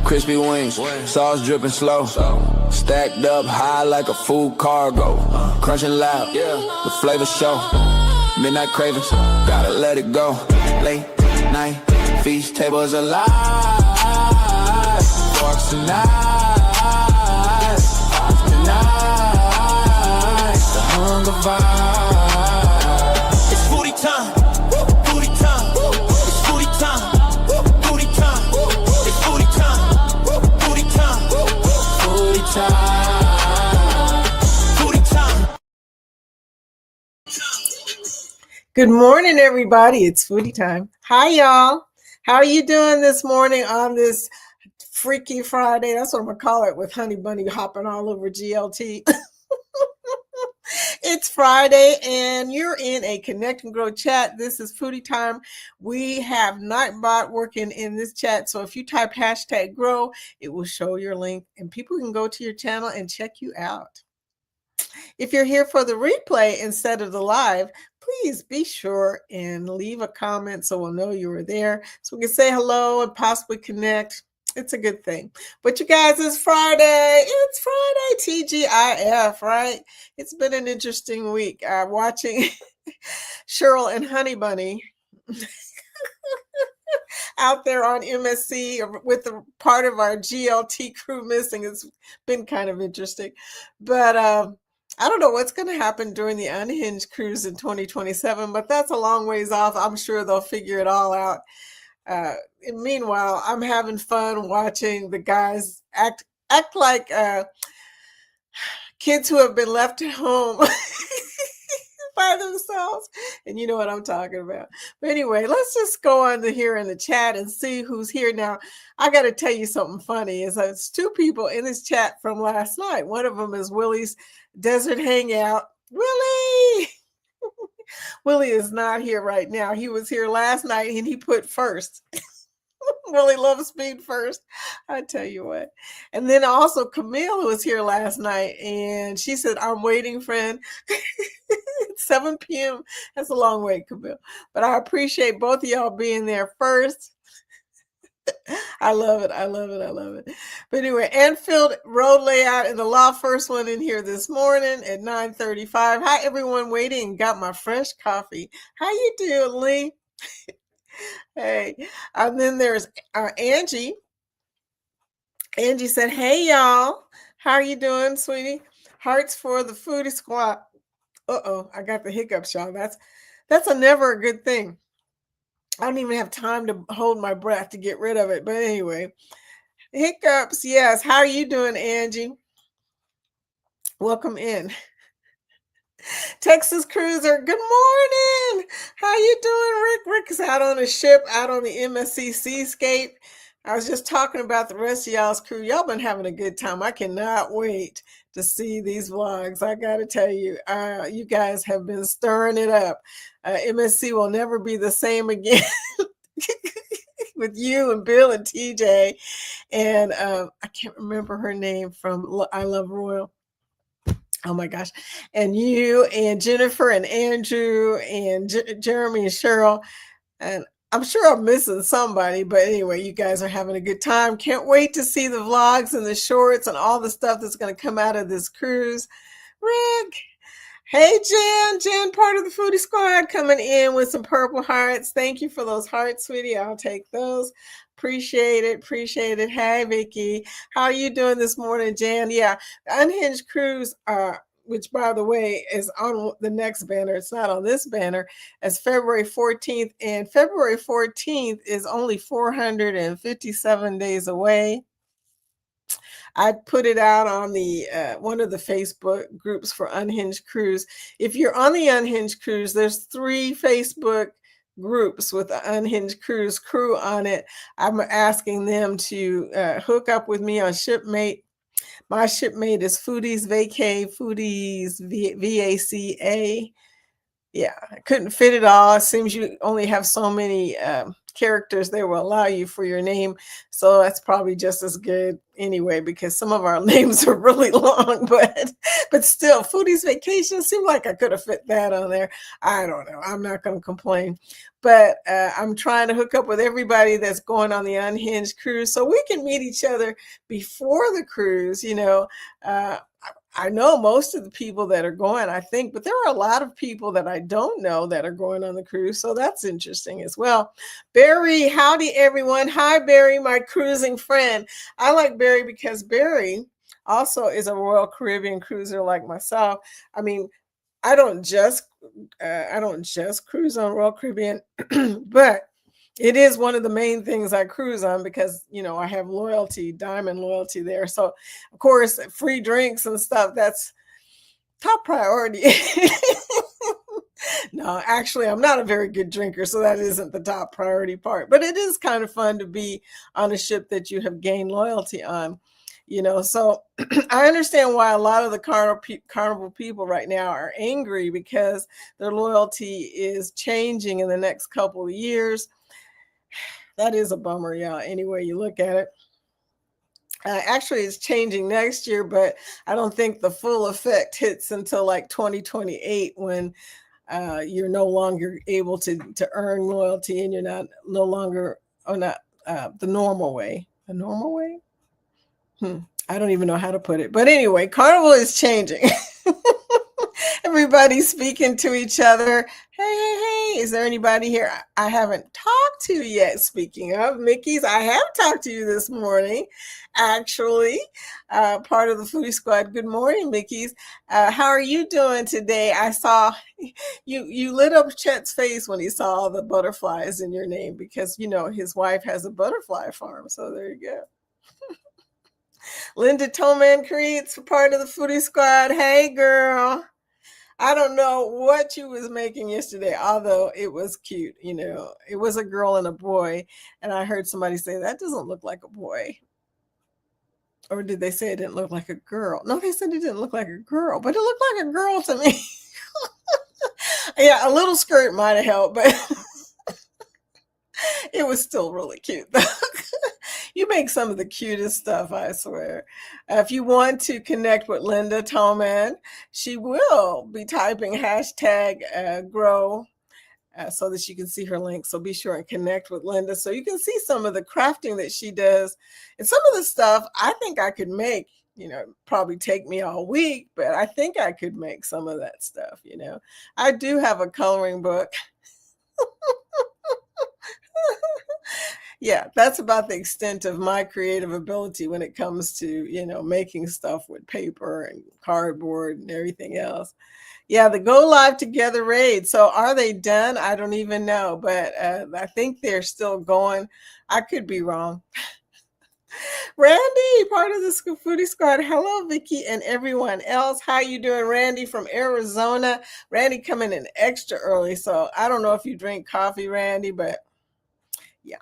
crispy wings, sauce dripping slow. Stacked up high like a food cargo. Crunching loud, the flavor show. Midnight cravings, gotta let it go. Late night, feast tables alive. Forks and knives, tonight. The hunger vibe. It's foodie time. Foodie time. It's foodie time. Foodie time. It's foodie time. Foodie time. Foodie time. Foodie time. Good morning, everybody. It's foodie time. Hi, y'all. How are you doing this morning on this Freaky Friday? That's what I'm going to call it, with Honey Bunny hopping all over GLT. It's Friday, and you're in a Connect and Grow chat. This is foodie time. We have Nightbot working in this chat, so if you type hashtag grow, it will show your link, and people can go to your channel and check you out. If you're here for the replay instead of the live, please be sure and leave a comment so we'll know you were there, so we can say hello and possibly connect. It's a good thing. But you guys, it's Friday. It's Friday, TGIF, right? It's been an interesting week. Watching Cheryl and Honey Bunny out there on MSC with the part of our GLT crew missing. It's been kind of interesting. But I don't know what's going to happen during the Unhinged cruise in 2027, but that's a long ways off. I'm sure they'll figure it all out. And meanwhile, I'm having fun watching the guys act like kids who have been left at home by themselves. And you know what I'm talking about. But anyway, let's just go on to here in the chat and see who's here now. I got to tell you something funny. It's two people in this chat from last night. One of them is Willie's Desert Hangout. Willie! Willie is not here right now. He was here last night and he put first. Willie loves being first. I tell you what. And then also Camille was here last night and she said, I'm waiting, friend. It's 7 p.m. That's a long wait, Camille. But I appreciate both of y'all being there first. I love it. I love it. I love it. But anyway, Anfield Road Layout and the Law, first one in here this morning at 9:35. Hi, everyone waiting. Got my fresh coffee. How you doing, Lee? Hey. And then there's Angie. Angie said, hey, y'all. How are you doing, sweetie? Hearts for the Foodie Squad. Uh-oh, I got the hiccups, y'all. That's never a good thing. I don't even have time to hold my breath to get rid of it. But anyway, hiccups, yes. How are you doing, Angie? Welcome in. Texas Cruiser, good morning. How you doing, Rick? Rick's out on a ship, out on the MSC Seascape. I was just talking about the rest of y'all's crew. Y'all been having a good time. I cannot wait to see these vlogs. I got to tell you, you guys have been stirring it up. MSC will never be the same again with you and Bill and TJ. And I can't remember her name from I Love Royal. Oh my gosh. And you and Jennifer and Andrew and Jeremy and Cheryl. And I'm sure I'm missing somebody, but anyway, you guys are having a good time. Can't wait to see the vlogs and the shorts and all the stuff that's going to come out of this cruise. Rick. Hey, Jen, part of the Foodie Squad, coming in with some purple hearts. Thank you for those hearts, sweetie. I'll take those. Appreciate it. Hey, Vicky. How are you doing this morning, Jan? Yeah, the Unhinged Cruise, which, by the way, is on the next banner. It's not on this banner. It's February 14th, and February 14th is only 457 days away. I put it out on the one of the Facebook groups for Unhinged Cruise. If you're on the Unhinged Cruise, there's 3 Facebook groups with the Unhinged Cruise crew on it. I'm asking them to hook up with me on Shipmate. My shipmate is Foodies Vacay, Foodies VACA. Yeah, I couldn't fit it all. It seems you only have so many characters they will allow you for your name. So that's probably just as good anyway, because some of our names are really long, but still, Foodie's Vacation seemed like I could have fit that on there. I don't know. I'm not going to complain. But I'm trying to hook up with everybody that's going on the Unhinged cruise so we can meet each other before the cruise. I know most of the people that are going, I think, but there are a lot of people that I don't know that are going on the cruise. So that's interesting as well. Barry, howdy, everyone. Hi, Barry, my cruising friend. I like Barry because Barry also is a Royal Caribbean cruiser like myself. I mean, I don't just cruise on Royal Caribbean, but it is one of the main things I cruise on because I have loyalty, diamond loyalty there. So of course, free drinks and stuff, that's top priority. No, actually, I'm not a very good drinker, so that isn't the top priority part. But it is kind of fun to be on a ship that you have gained loyalty on. So I understand why a lot of the carnival people right now are angry because their loyalty is changing in the next couple of years. That is a bummer, yeah, any way you look at it. Actually, it's changing next year, but I don't think the full effect hits until like 2028 when you're no longer able to earn loyalty and you're no longer the normal way. The normal way? I don't even know how to put it. But anyway, Carnival is changing. Everybody's speaking to each other. Hey, is there anybody here I haven't talked to yet? Speaking of Mickey's, I have talked to you this morning, actually, part of the Foodie Squad. Good morning, Mickey's. How are you doing today? I saw you lit up Chet's face when he saw all the butterflies in your name because, his wife has a butterfly farm. So there you go. Linda Toman creates part of the Foodie Squad. Hey, girl. I don't know what you was making yesterday, although it was cute. It was a girl and a boy. And I heard somebody say, that doesn't look like a boy. Or did they say it didn't look like a girl? No, they said it didn't look like a girl, but it looked like a girl to me. Yeah, a little skirt might have helped, but it was still really cute. You make some of the cutest stuff, I swear. If you want to connect with Linda Toman, she will be typing hashtag grow so that you can see her link. So be sure and connect with Linda so you can see some of the crafting that she does. And some of the stuff I think I could make, probably take me all week, but I think I could make some of that stuff, I do have a coloring book. Yeah, that's about the extent of my creative ability when it comes to, making stuff with paper and cardboard and everything else. Yeah, the Go Live Together raid. So are they done? I don't even know, but I think they're still going. I could be wrong. Randy, part of the Foodie Squad. Hello, Vicky and everyone else. How you doing, Randy from Arizona? Randy coming in extra early, so I don't know if you drink coffee, Randy, but yeah.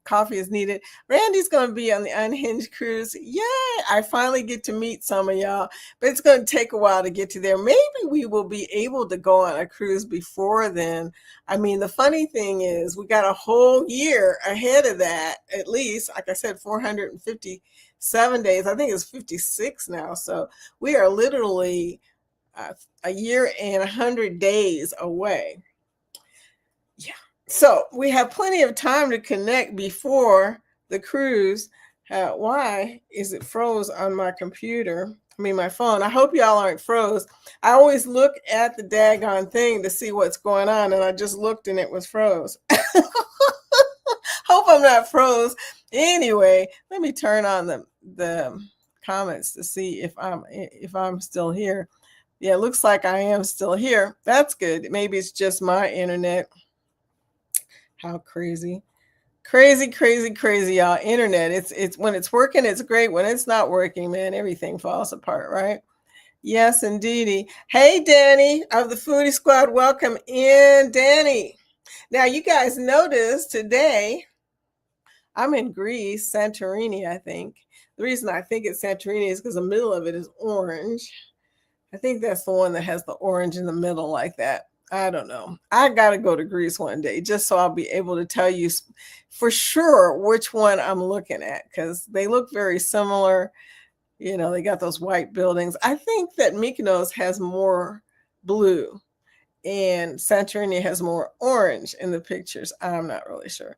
Coffee is needed. Randy's going to be on the Unhinged cruise. Yay! I finally get to meet some of y'all, but it's going to take a while to get to there. Maybe we will be able to go on a cruise before then. I mean, the funny thing is we got a whole year ahead of that, at least, like I said, 457 days. I think it's 56 now. So we are literally a year and 100 days away. Yeah. So we have plenty of time to connect before the cruise. Why is it froze on my computer? My phone. I hope y'all aren't froze. I always look at the daggone thing to see what's going on, and I just looked and it was froze. Hope I'm not froze. Anyway, let me turn on the comments to see if I'm still here. Yeah, it looks like I am still here. That's good. Maybe it's just my internet. How crazy, y'all. Internet. It's when it's working, it's great. When it's not working, man, everything falls apart, right? Yes, indeedy. Hey, Danny of the Foodie Squad. Welcome in, Danny. Now, you guys notice today I'm in Greece, Santorini, I think. The reason I think it's Santorini is because the middle of it is orange. I think that's the one that has the orange in the middle like that. I don't know. I got to go to Greece one day just so I'll be able to tell you for sure which one I'm looking at because they look very similar. You know, they got those white buildings. I think that Mykonos has more blue and Santorini has more orange in the pictures. I'm not really sure.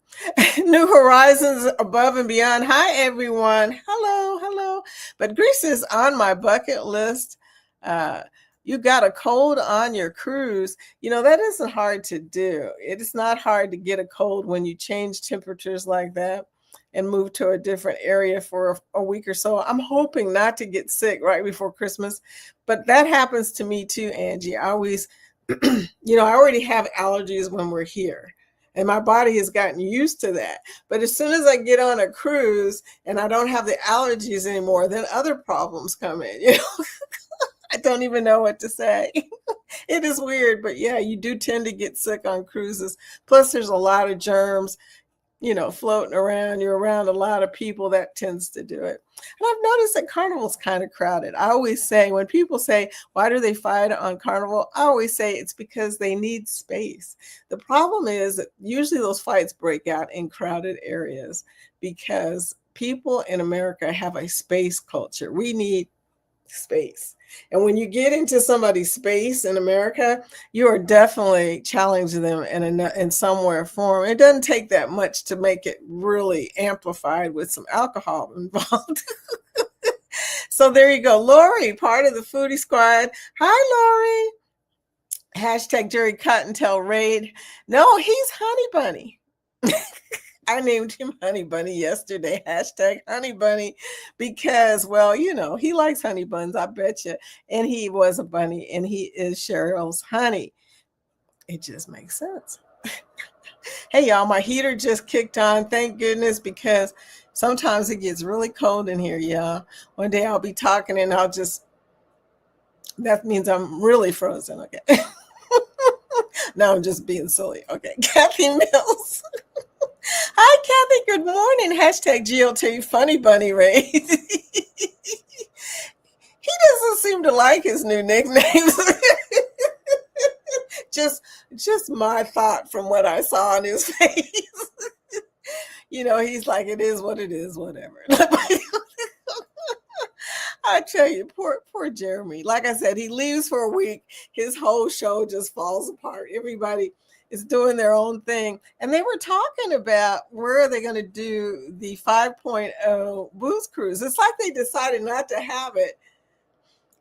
New Horizons above and beyond. Hi, everyone. Hello, hello. But Greece is on my bucket list. Uh, you got a cold on your cruise. You know, that isn't hard to do. It is not hard to get a cold when you change temperatures like that and move to a different area for a week or so. I'm hoping not to get sick right before Christmas, but that happens to me too, Angie. I always you know, I already have allergies when we're here, and my body has gotten used to that. But as soon as I get on a cruise and I don't have the allergies anymore, then other problems come in. You know, I don't even know what to say. It is weird, but yeah, you do tend to get sick on cruises. Plus, there's a lot of germs, you know, floating around. You're around a lot of people, that tends to do it. And I've noticed that Carnival's kind of crowded. I always say, when people say, why do they fight on Carnival? I always say it's because they need space. The problem is that usually those fights break out in crowded areas because people in America have a space culture. We need space. And when you get into somebody's space in America, you are definitely challenging them in some way or form. It doesn't take that much to make it really amplified with some alcohol involved. So there you go. Lori, part of the Foodie Squad. Hi, Lori. Hashtag Jerry Cottontail Raid. No, he's Honey Bunny. I named him Honey Bunny yesterday, hashtag Honey Bunny, because, well, you know, he likes honey buns, I bet you. And he was a bunny, and he is Cheryl's honey. It just makes sense. Hey, y'all, my heater just kicked on. Thank goodness, because sometimes it gets really cold in here, y'all. One day I'll be talking and that means I'm really frozen, okay? No, I'm just being silly. Okay, Kathy Mills. Hi, Kathy. Good morning. Hashtag GLT Funny Bunny Ray. He doesn't seem to like his new nicknames. just my thought from what I saw on his face. You know, he's like, it is what it is, whatever. I tell you, poor Jeremy. Like I said, he leaves for a week. His whole show just falls apart. Everybody is doing their own thing. And they were talking about where are they going to do the 5.0 booze cruise. It's like they decided not to have it.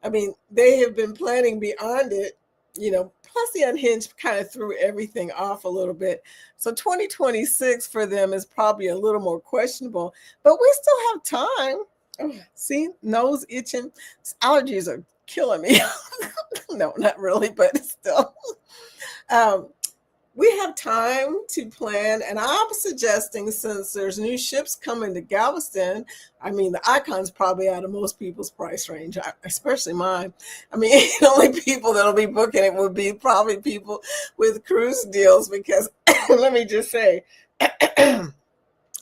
I mean, they have been planning beyond it, you know, plus the Unhinged kind of threw everything off a little bit. So 2026 for them is probably a little more questionable, but we still have time. Oh, see, nose itching. Allergies are killing me. No, not really, but still. We have time to plan, and I'm suggesting, since there's new ships coming to Galveston, I mean, the Icon's probably out of most people's price range, especially mine. I mean, the only people that'll be booking it would be probably people with cruise deals, because let me just say,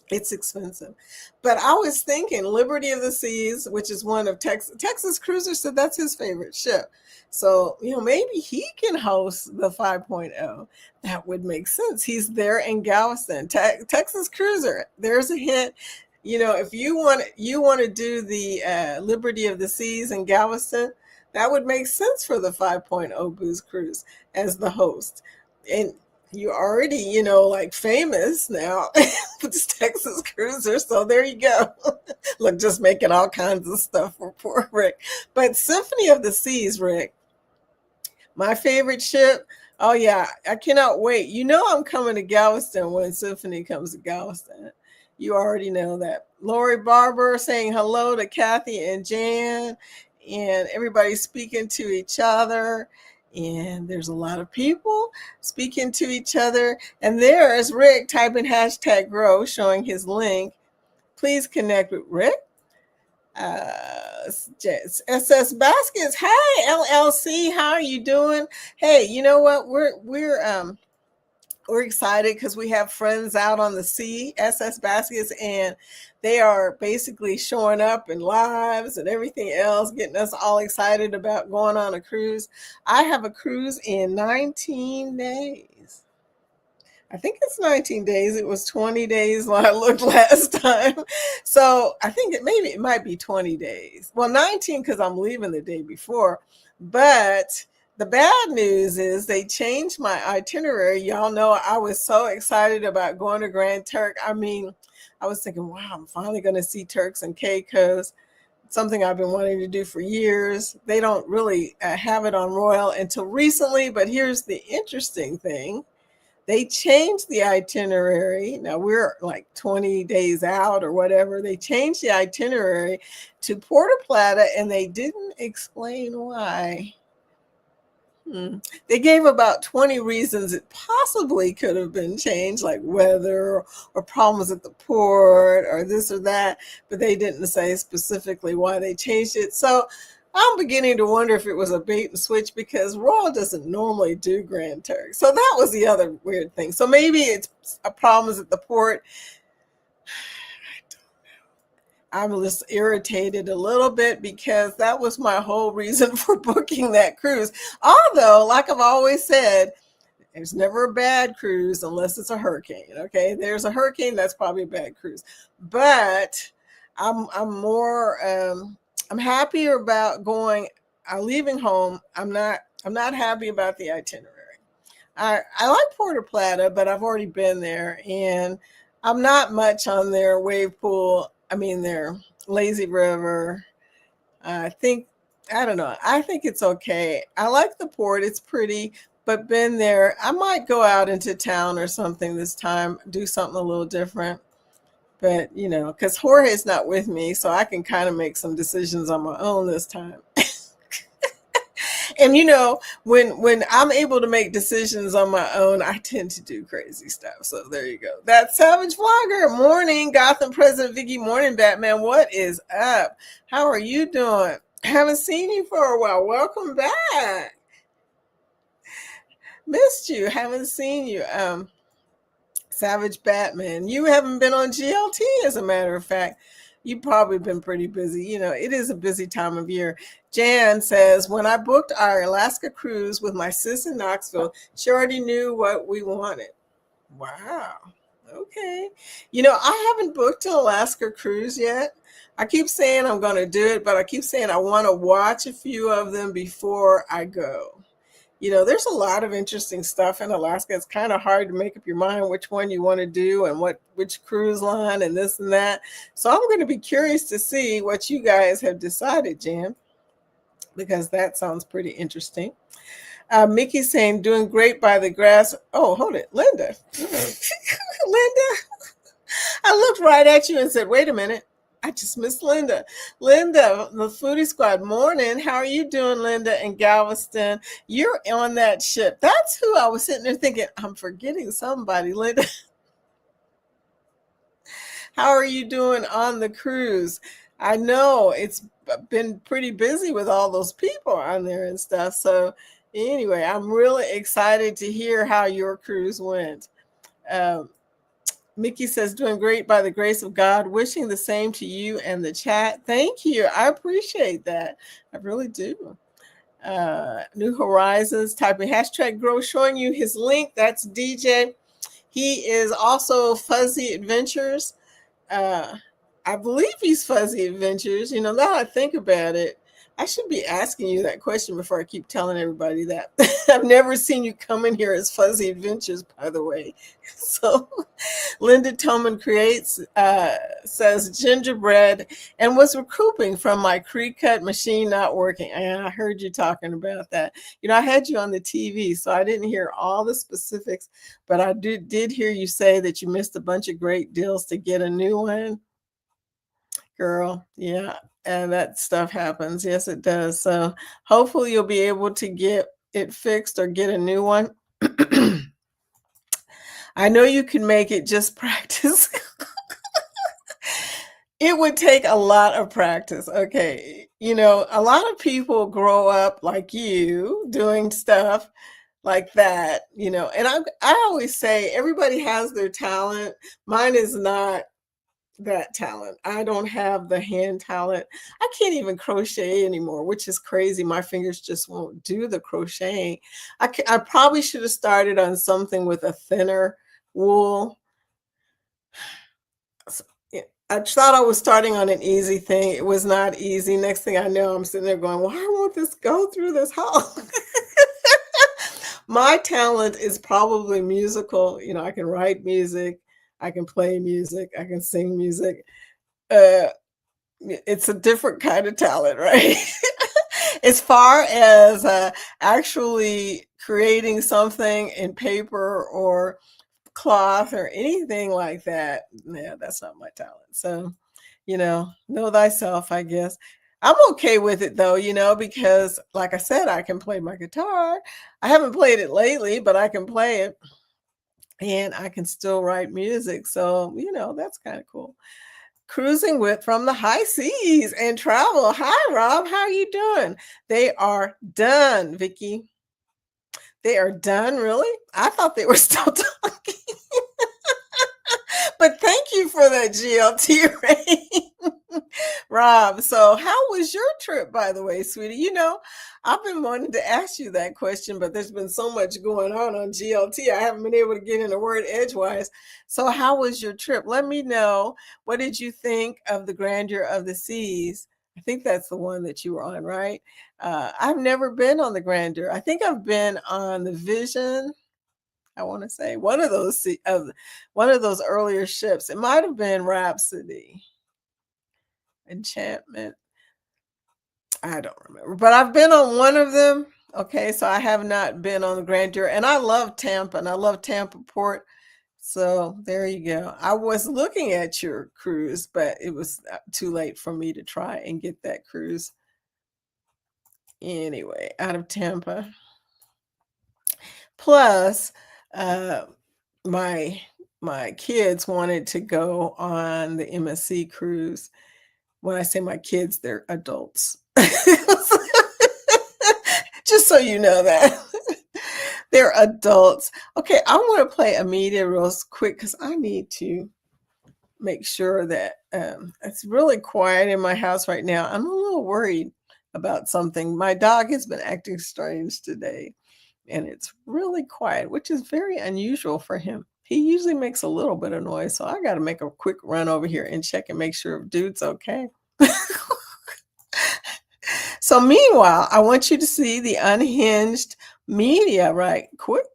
it's expensive. But I was thinking Liberty of the Seas, which is one of Texas Cruiser said that's his favorite ship. So, you know, maybe he can host the 5.0. That would make sense. He's there in Galveston. Texas Cruiser, there's a hint. You know, if you want to do the Liberty of the Seas in Galveston, that would make sense for the 5.0 booze cruise as the host. And you're already, you know, like famous now with this Texas Cruiser. So there you go. Look, just making all kinds of stuff for poor Rick. But Symphony of the Seas, Rick, my favorite ship. Oh, yeah, I cannot wait. You know I'm coming to Galveston when Symphony comes to Galveston. You already know that. Lori Barber saying hello to Kathy and Jan, and everybody speaking to each other. And there's a lot of people speaking to each other. And there's Rick typing hashtag grow, showing his link. Please connect with Rick. SS Baskets. Hi, LLC. How are you doing? Hey, you know what? We're we're excited because we have friends out on the sea, SS Baskets, and they are basically showing up in lives and everything else, getting us all excited about going on a cruise. I have a cruise in 19 days. I think it's 19 days. It was 20 days when I looked last time. So I think it might be 20 days. Well, 19 because I'm leaving the day before. But the bad news is they changed my itinerary. Y'all know I was so excited about going to Grand Turk. I mean, I was thinking, wow, I'm finally going to see Turks and Caicos, something I've been wanting to do for years. They don't really have it on Royal until recently. But here's the interesting thing. They changed the itinerary. Now we're like 20 days out or whatever. They changed the itinerary to Puerto Plata and they didn't explain why. They gave about 20 reasons it possibly could have been changed, like weather or problems at the port or this or that, but they didn't say specifically why they changed it. So I'm beginning to wonder if it was a bait and switch because Royal doesn't normally do Grand Turk. So that was the other weird thing. So maybe it's a problems at the port. I'm just irritated a little bit because that was my whole reason for booking that cruise. Although, like I've always said, there's never a bad cruise unless it's a hurricane. Okay, there's a hurricane, that's probably a bad cruise. But I'm happier about going. Leaving home. I'm not happy about the itinerary. I like Puerto Plata, but I've already been there, and I'm not much on their wave pool. I mean, their lazy river. I don't know. I think it's okay. I like the port. It's pretty, but been there. I might go out into town or something this time, do something a little different. But, because Jorge's not with me, so I can kind of make some decisions on my own this time. And when I'm able to make decisions on my own, I tend to do crazy stuff. So there you go. That's Savage Vlogger. Morning, Gotham President Vicky. Morning, Batman. What is up? How are you doing? Haven't seen you for a while. Welcome back. Missed you. Haven't seen you. Savage Batman. You haven't been on GLT, as a matter of fact. You've probably been pretty busy. It is a busy time of year. Jan says, when I booked our Alaska cruise with my sis in Knoxville, she already knew what we wanted. Wow. Okay. I haven't booked an Alaska cruise yet. I keep saying I'm going to do it, but I keep saying I want to watch a few of them before I go. There's a lot of interesting stuff in Alaska. It's kind of hard to make up your mind which one you want to do and which cruise line and this and that. So I'm going to be curious to see what you guys have decided, Jan, because that sounds pretty interesting. Mickey's saying, doing great by the grass. Oh, hold it. Linda. Linda. I looked right at you and said, wait a minute. I just missed Linda. Linda, the Foodie Squad. Morning. How are you doing, Linda in Galveston? You're on that ship. That's who I was sitting there thinking, I'm forgetting somebody, Linda. How are you doing on the cruise? I know it's been pretty busy with all those people on there and stuff. So anyway, I'm really excited to hear how your cruise went. Mickey says, doing great by the grace of God. Wishing the same to you and the chat. Thank you. I appreciate that. I really do. New Horizons, typing #grow, showing you his link. That's DJ. He is also Fuzzy Adventures. I believe he's Fuzzy Adventures. Now I think about it, I should be asking you that question before I keep telling everybody that. I've never seen you come in here as Fuzzy Adventures, by the way. So Linda Toman Creates says gingerbread and was recouping from my Cricut machine not working. And I heard you talking about that. I had you on the TV, so I didn't hear all the specifics, but I did hear you say that you missed a bunch of great deals to get a new one. Girl, yeah. And that stuff happens. Yes, it does. So hopefully you'll be able to get it fixed or get a new one. I know you can make it, just practice. It would take a lot of practice. Okay. A lot of people grow up like you doing stuff like that, and I always say everybody has their talent. Mine is not that talent. I don't have the hand talent. I can't even crochet anymore, which is crazy. My fingers just won't do the crocheting. I probably should have started on something with a thinner wool. Yeah, I thought I was starting on an easy thing. It was not easy. Next thing I know, I'm sitting there going, why won't this go through this hole? My talent is probably musical. I can write music, I can play music, I can sing music. Uh, it's a different kind of talent, right? As far as actually creating something in paper or cloth or anything like that, yeah, that's not my talent. So, know thyself, I guess. I'm okay with it though, because like I said, I can play my guitar. I haven't played it lately, but I can play it and I can still write music. So, that's kind of cool. Cruising with from the high seas and travel. Hi, Rob. How are you doing? They are done, Vicky. They are done, really? I thought they were still talking. But thank you for that GLT rating, Rob. So, how was your trip, by the way, sweetie? I've been wanting to ask you that question, but there's been so much going on GLT. I haven't been able to get in a word edgewise. So, how was your trip? Let me know. What did you think of the grandeur of the seas? I think that's the one that you were on, right? I've never been on the grandeur. I think I've been on the Vision. I want to say one of those earlier ships. It might have been Rhapsody, Enchantment. I don't remember, but I've been on one of them. Okay, so I have not been on the Grandeur, and I love Tampa, and I love Tampa Port. So there you go. I was looking at your cruise, but it was too late for me to try and get that cruise. Anyway, out of Tampa. Plus, uh, my kids wanted to go on the MSC cruise. When I say my kids, they're adults. Just so you know that. They're adults. Okay, I want to play a media real quick because I need to make sure that it's really quiet in my house right now. I'm a little worried about something. My dog has been acting strange today, and it's really quiet, which is very unusual for him. He usually makes a little bit of noise, so I got to make a quick run over here and check and make sure dude's okay. So meanwhile, I want you to see the unhinged media right quick.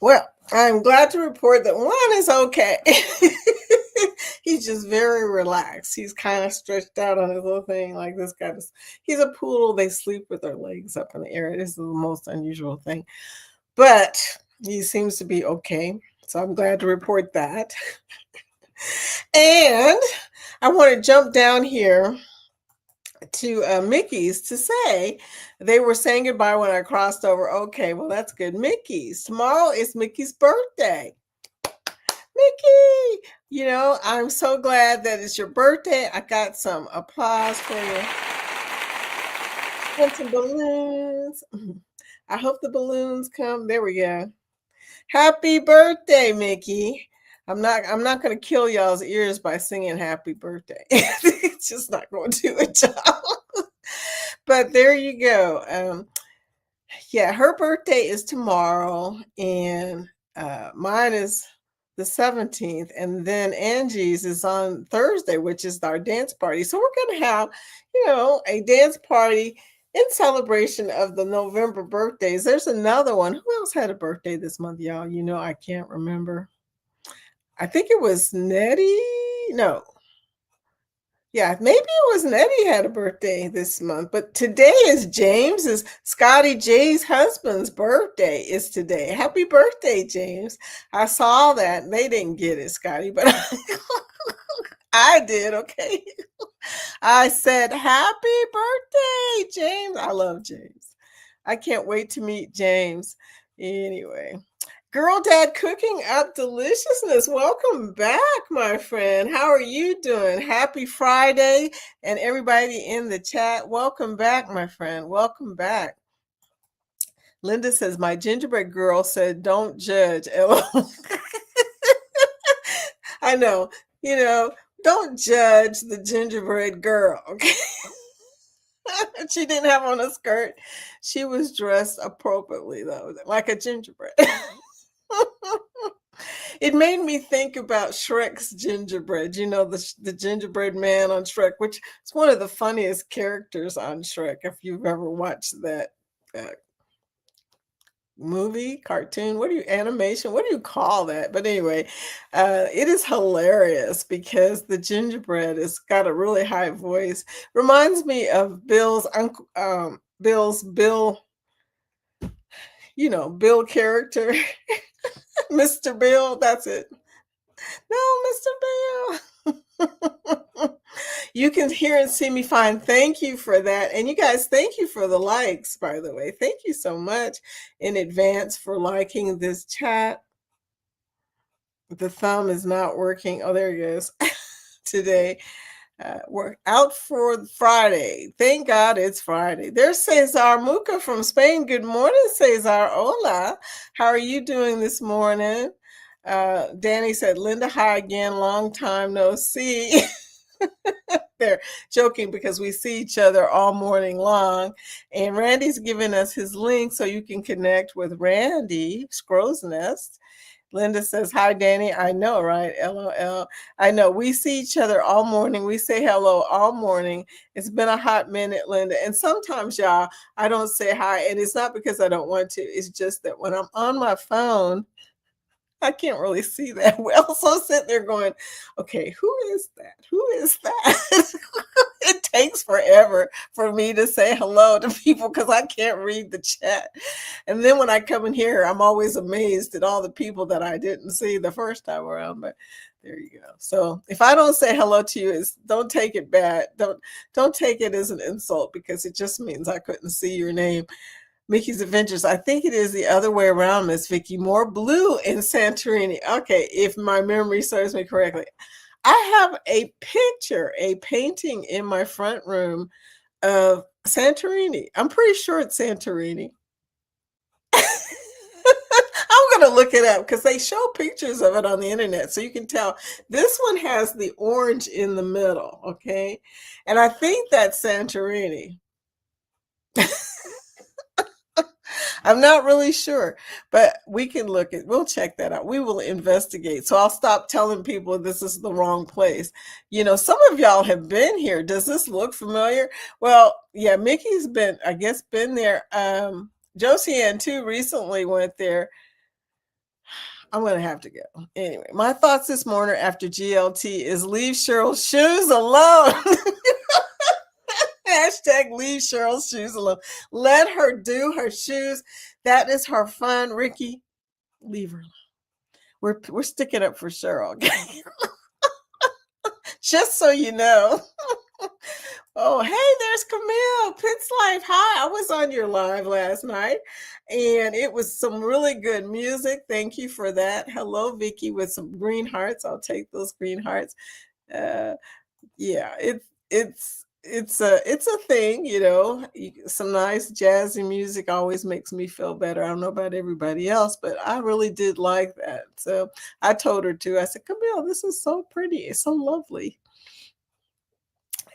Well, I'm glad to report that one is okay. He's just very relaxed. He's kind of stretched out on his little thing like this guy. He's a poodle. They sleep with their legs up in the air. This is the most unusual thing. But he seems to be okay. So I'm glad to report that. And I want to jump down here to Mickey's to say they were saying goodbye when I crossed over. Okay, well, that's good. Mickey's. Tomorrow is Mickey's birthday. Mickey, I'm so glad that it's your birthday. I got some applause for you and some balloons. I hope the balloons come. There we go. Happy birthday, Mickey. I'm not gonna kill y'all's ears by singing happy birthday. It's just not going to do a job. But there you go. Yeah, her birthday is tomorrow, and mine is the 17th, and then Angie's is on Thursday, which is our dance party. So we're going to have, a dance party in celebration of the November birthdays. There's another one. Who else had a birthday this month, y'all? I can't remember. I think it was Nettie. No, yeah, maybe it was Nettie had a birthday this month, but today is Scotty J's husband's birthday is today. Happy birthday, James. I saw that. They didn't get it, Scotty, but I did, okay? I said, happy birthday, James. I love James. I can't wait to meet James. Anyway. Girl Dad cooking up deliciousness. Welcome back, my friend. How are you doing? Happy Friday. And everybody in the chat, welcome back, my friend. Welcome back. Linda says, my gingerbread girl said, don't judge. I know, don't judge the gingerbread girl, okay? She didn't have on a skirt. She was dressed appropriately, though, like a gingerbread. It made me think about Shrek's gingerbread, the gingerbread man on Shrek, which is one of the funniest characters on Shrek, if you've ever watched that movie, cartoon, animation, what do you call that? But anyway, it is hilarious because the gingerbread has got a really high voice. Reminds me of Bill's uncle, Bill character. Mr. Bill, that's it. No, Mr. Bill. You can hear and see me fine. Thank you for that. And you guys, thank you for the likes, by the way. Thank you so much in advance for liking this chat. The thumb is not working. Oh, there it goes. Today. We're out for Friday. Thank God it's Friday. There's Cesar Muca from Spain. Good morning, Cesar. Hola. How are you doing this morning? Danny said, Linda, hi again. Long time no see. They're joking because we see each other all morning long. And Randy's giving us his link so you can connect with Randy, Scrow's Nest. Linda says, hi, Danny. I know, right? LOL. I know. We see each other all morning. We say hello all morning. It's been a hot minute, Linda. And sometimes, y'all, I don't say hi. And it's not because I don't want to. It's just that when I'm on my phone, I can't really see that well. So I'm sitting there going, okay, who is that? Who is that? It takes forever for me to say hello to people because I can't read the chat. And then when I come in here, I'm always amazed at all the people that I didn't see the first time around. But there you go. So if I don't say hello to you, don't take it bad. Don't take it as an insult because it just means I couldn't see your name. Mickey's Adventures. I think it is the other way around, Miss Vicky. More blue in Santorini. Okay, if my memory serves me correctly. I have a picture, a painting in my front room of Santorini. I'm pretty sure it's Santorini. I'm going to look it up because they show pictures of it on the internet. So you can tell this one has the orange in the middle. Okay. And I think that's Santorini. I'm not really sure, but we'll check that out. We will investigate. So I'll stop telling people this is the wrong place. Some of y'all have been here. Does this look familiar? Well, yeah, Mickey's been there. Josie Ann too recently went there. I'm going to have to go. Anyway, my thoughts this morning after GLT is leave Cheryl's shoes alone. Hashtag leave Cheryl's shoes alone. Let her do her shoes. That is her fun. Ricky, leave her alone. We're sticking up for Cheryl. Okay? Just so you know. Oh, hey, there's Camille. Pitts Life. Hi, I was on your live last night and it was some really good music. Thank you for that. Hello, Vicky, with some green hearts. I'll take those green hearts. Uh, yeah, it's a thing, some nice jazzy music always makes me feel better. I don't know about everybody else, but I really did like that. So I told her to. I said, Camille, this is so pretty. It's so lovely.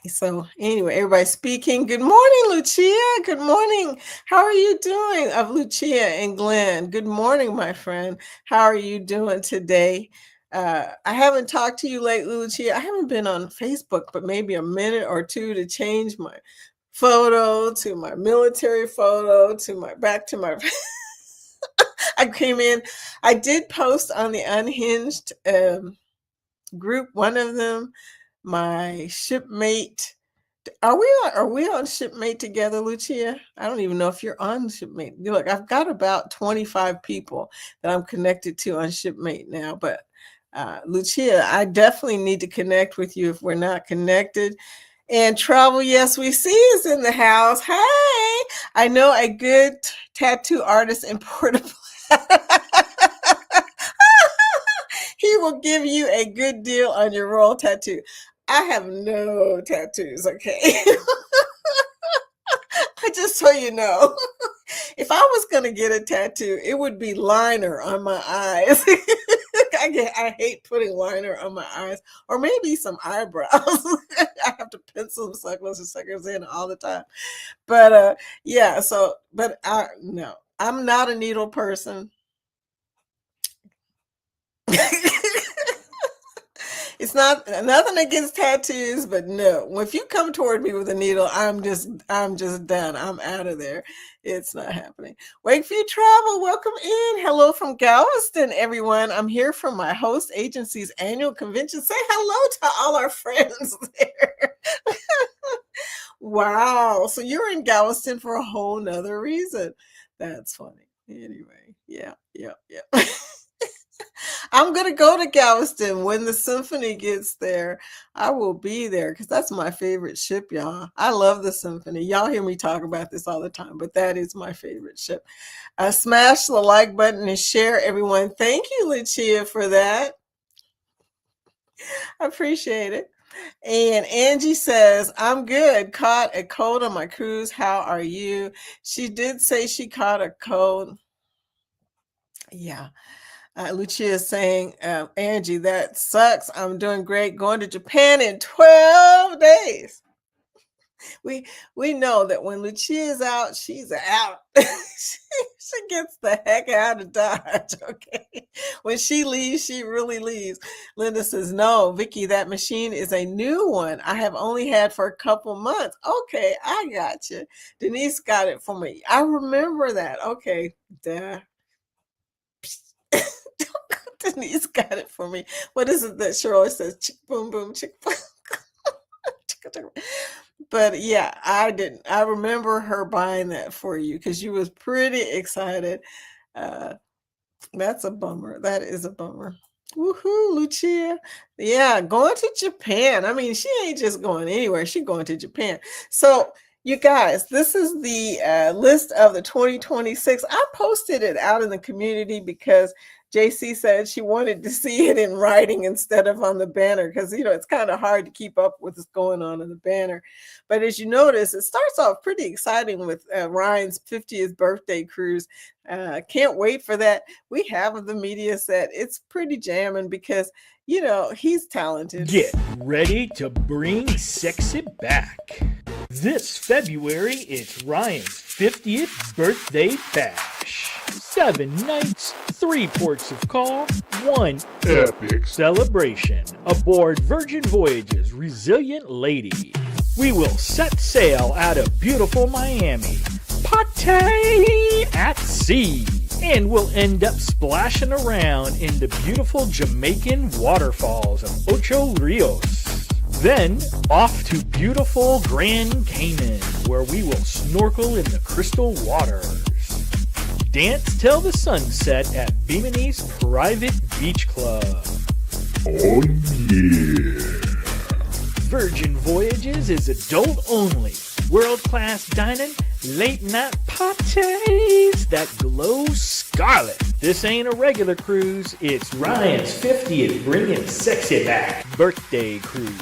So anyway, everybody speaking. Good morning, Lucia. Good morning. How are you doing? Of Lucia and Glenn. Good morning, my friend. How are you doing today? I haven't talked to you lately, Lucia. I haven't been on Facebook, but maybe a minute or two to change my photo to my military photo to my back to my. I came in. I did post on the Unhinged group. One of them, my shipmate. Are we on Shipmate together, Lucia? I don't even know if you're on Shipmate. Look, I've got about 25 people that I'm connected to on Shipmate now, but Lucia, I definitely need to connect with you if we're not connected. And Travel, yes, we see is in the house. Hey, I know a good tattoo artist in Puerto Plata. He will give you a good deal on your royal tattoo. I have no tattoos, okay? Just so you know, if I was going to get a tattoo, it would be liner on my eyes. I hate putting liner on my eyes, or maybe some eyebrows. I have to pencil them suckers in all the time. But yeah, no, I'm not a needle person. It's not nothing against tattoos, but no. If you come toward me with a needle, I'm just done. I'm out of there. It's not happening. Wakeview Travel, welcome in. Hello from Galveston, everyone. I'm here from my host agency's annual convention. Say hello to all our friends there. Wow. So you're in Galveston for a whole nother reason. That's funny. Anyway, yeah. I'm going to go to Galveston when the symphony gets there. I will be there because that's my favorite ship, y'all. I love the symphony. Y'all hear me talk about this all the time, but that is my favorite ship. Smash the like button and share, everyone. Thank you, Lucia, for that. I appreciate it. And Angie says, I'm good. Caught a cold on my cruise. How are you? She did say she caught a cold. Yeah. Lucia is saying, Angie, that sucks. I'm doing great. Going to Japan in 12 days. We know that when Lucia is out, she's out. she gets the heck out of Dodge, okay? When she leaves, she really leaves. Linda says, no, Vicky, that machine is a new one. I have only had for a couple months. Okay, I got you. Denise got it for me. I remember that. Okay, duh. Denise got it for me. What is it that Shirley says? Chick boom boom, chick boom. But yeah, I didn't. I remember her buying that for you because you was pretty excited. That's a bummer. That is a bummer. Woohoo, Lucia. Yeah, going to Japan. I mean, she ain't just going anywhere. She going to Japan. So you guys, this is the list of the 2026. I posted it out in the community because JC said she wanted to see it in writing instead of on the banner because, it's kind of hard to keep up with what's going on in the banner. But as you notice, it starts off pretty exciting with Ryan's 50th birthday cruise. Can't wait for that. We have the media set. It's pretty jamming because, he's talented. Get ready to bring sexy back. This February, it's Ryan's 50th birthday bash. 7 nights, 3 ports of call, 1 epic celebration aboard Virgin Voyages Resilient Lady. We will set sail out of beautiful Miami, party at sea, and we'll end up splashing around in the beautiful Jamaican waterfalls of Ocho Rios. Then, off to beautiful Grand Cayman, where we will snorkel in the crystal waters. Dance till the sunset at Bimini's Private Beach Club. Oh yeah. Virgin Voyages is adult only. World-class dining, late-night parties that glow scarlet. This ain't a regular cruise, it's Ryan's 50th Bringing Sexy Back birthday cruise.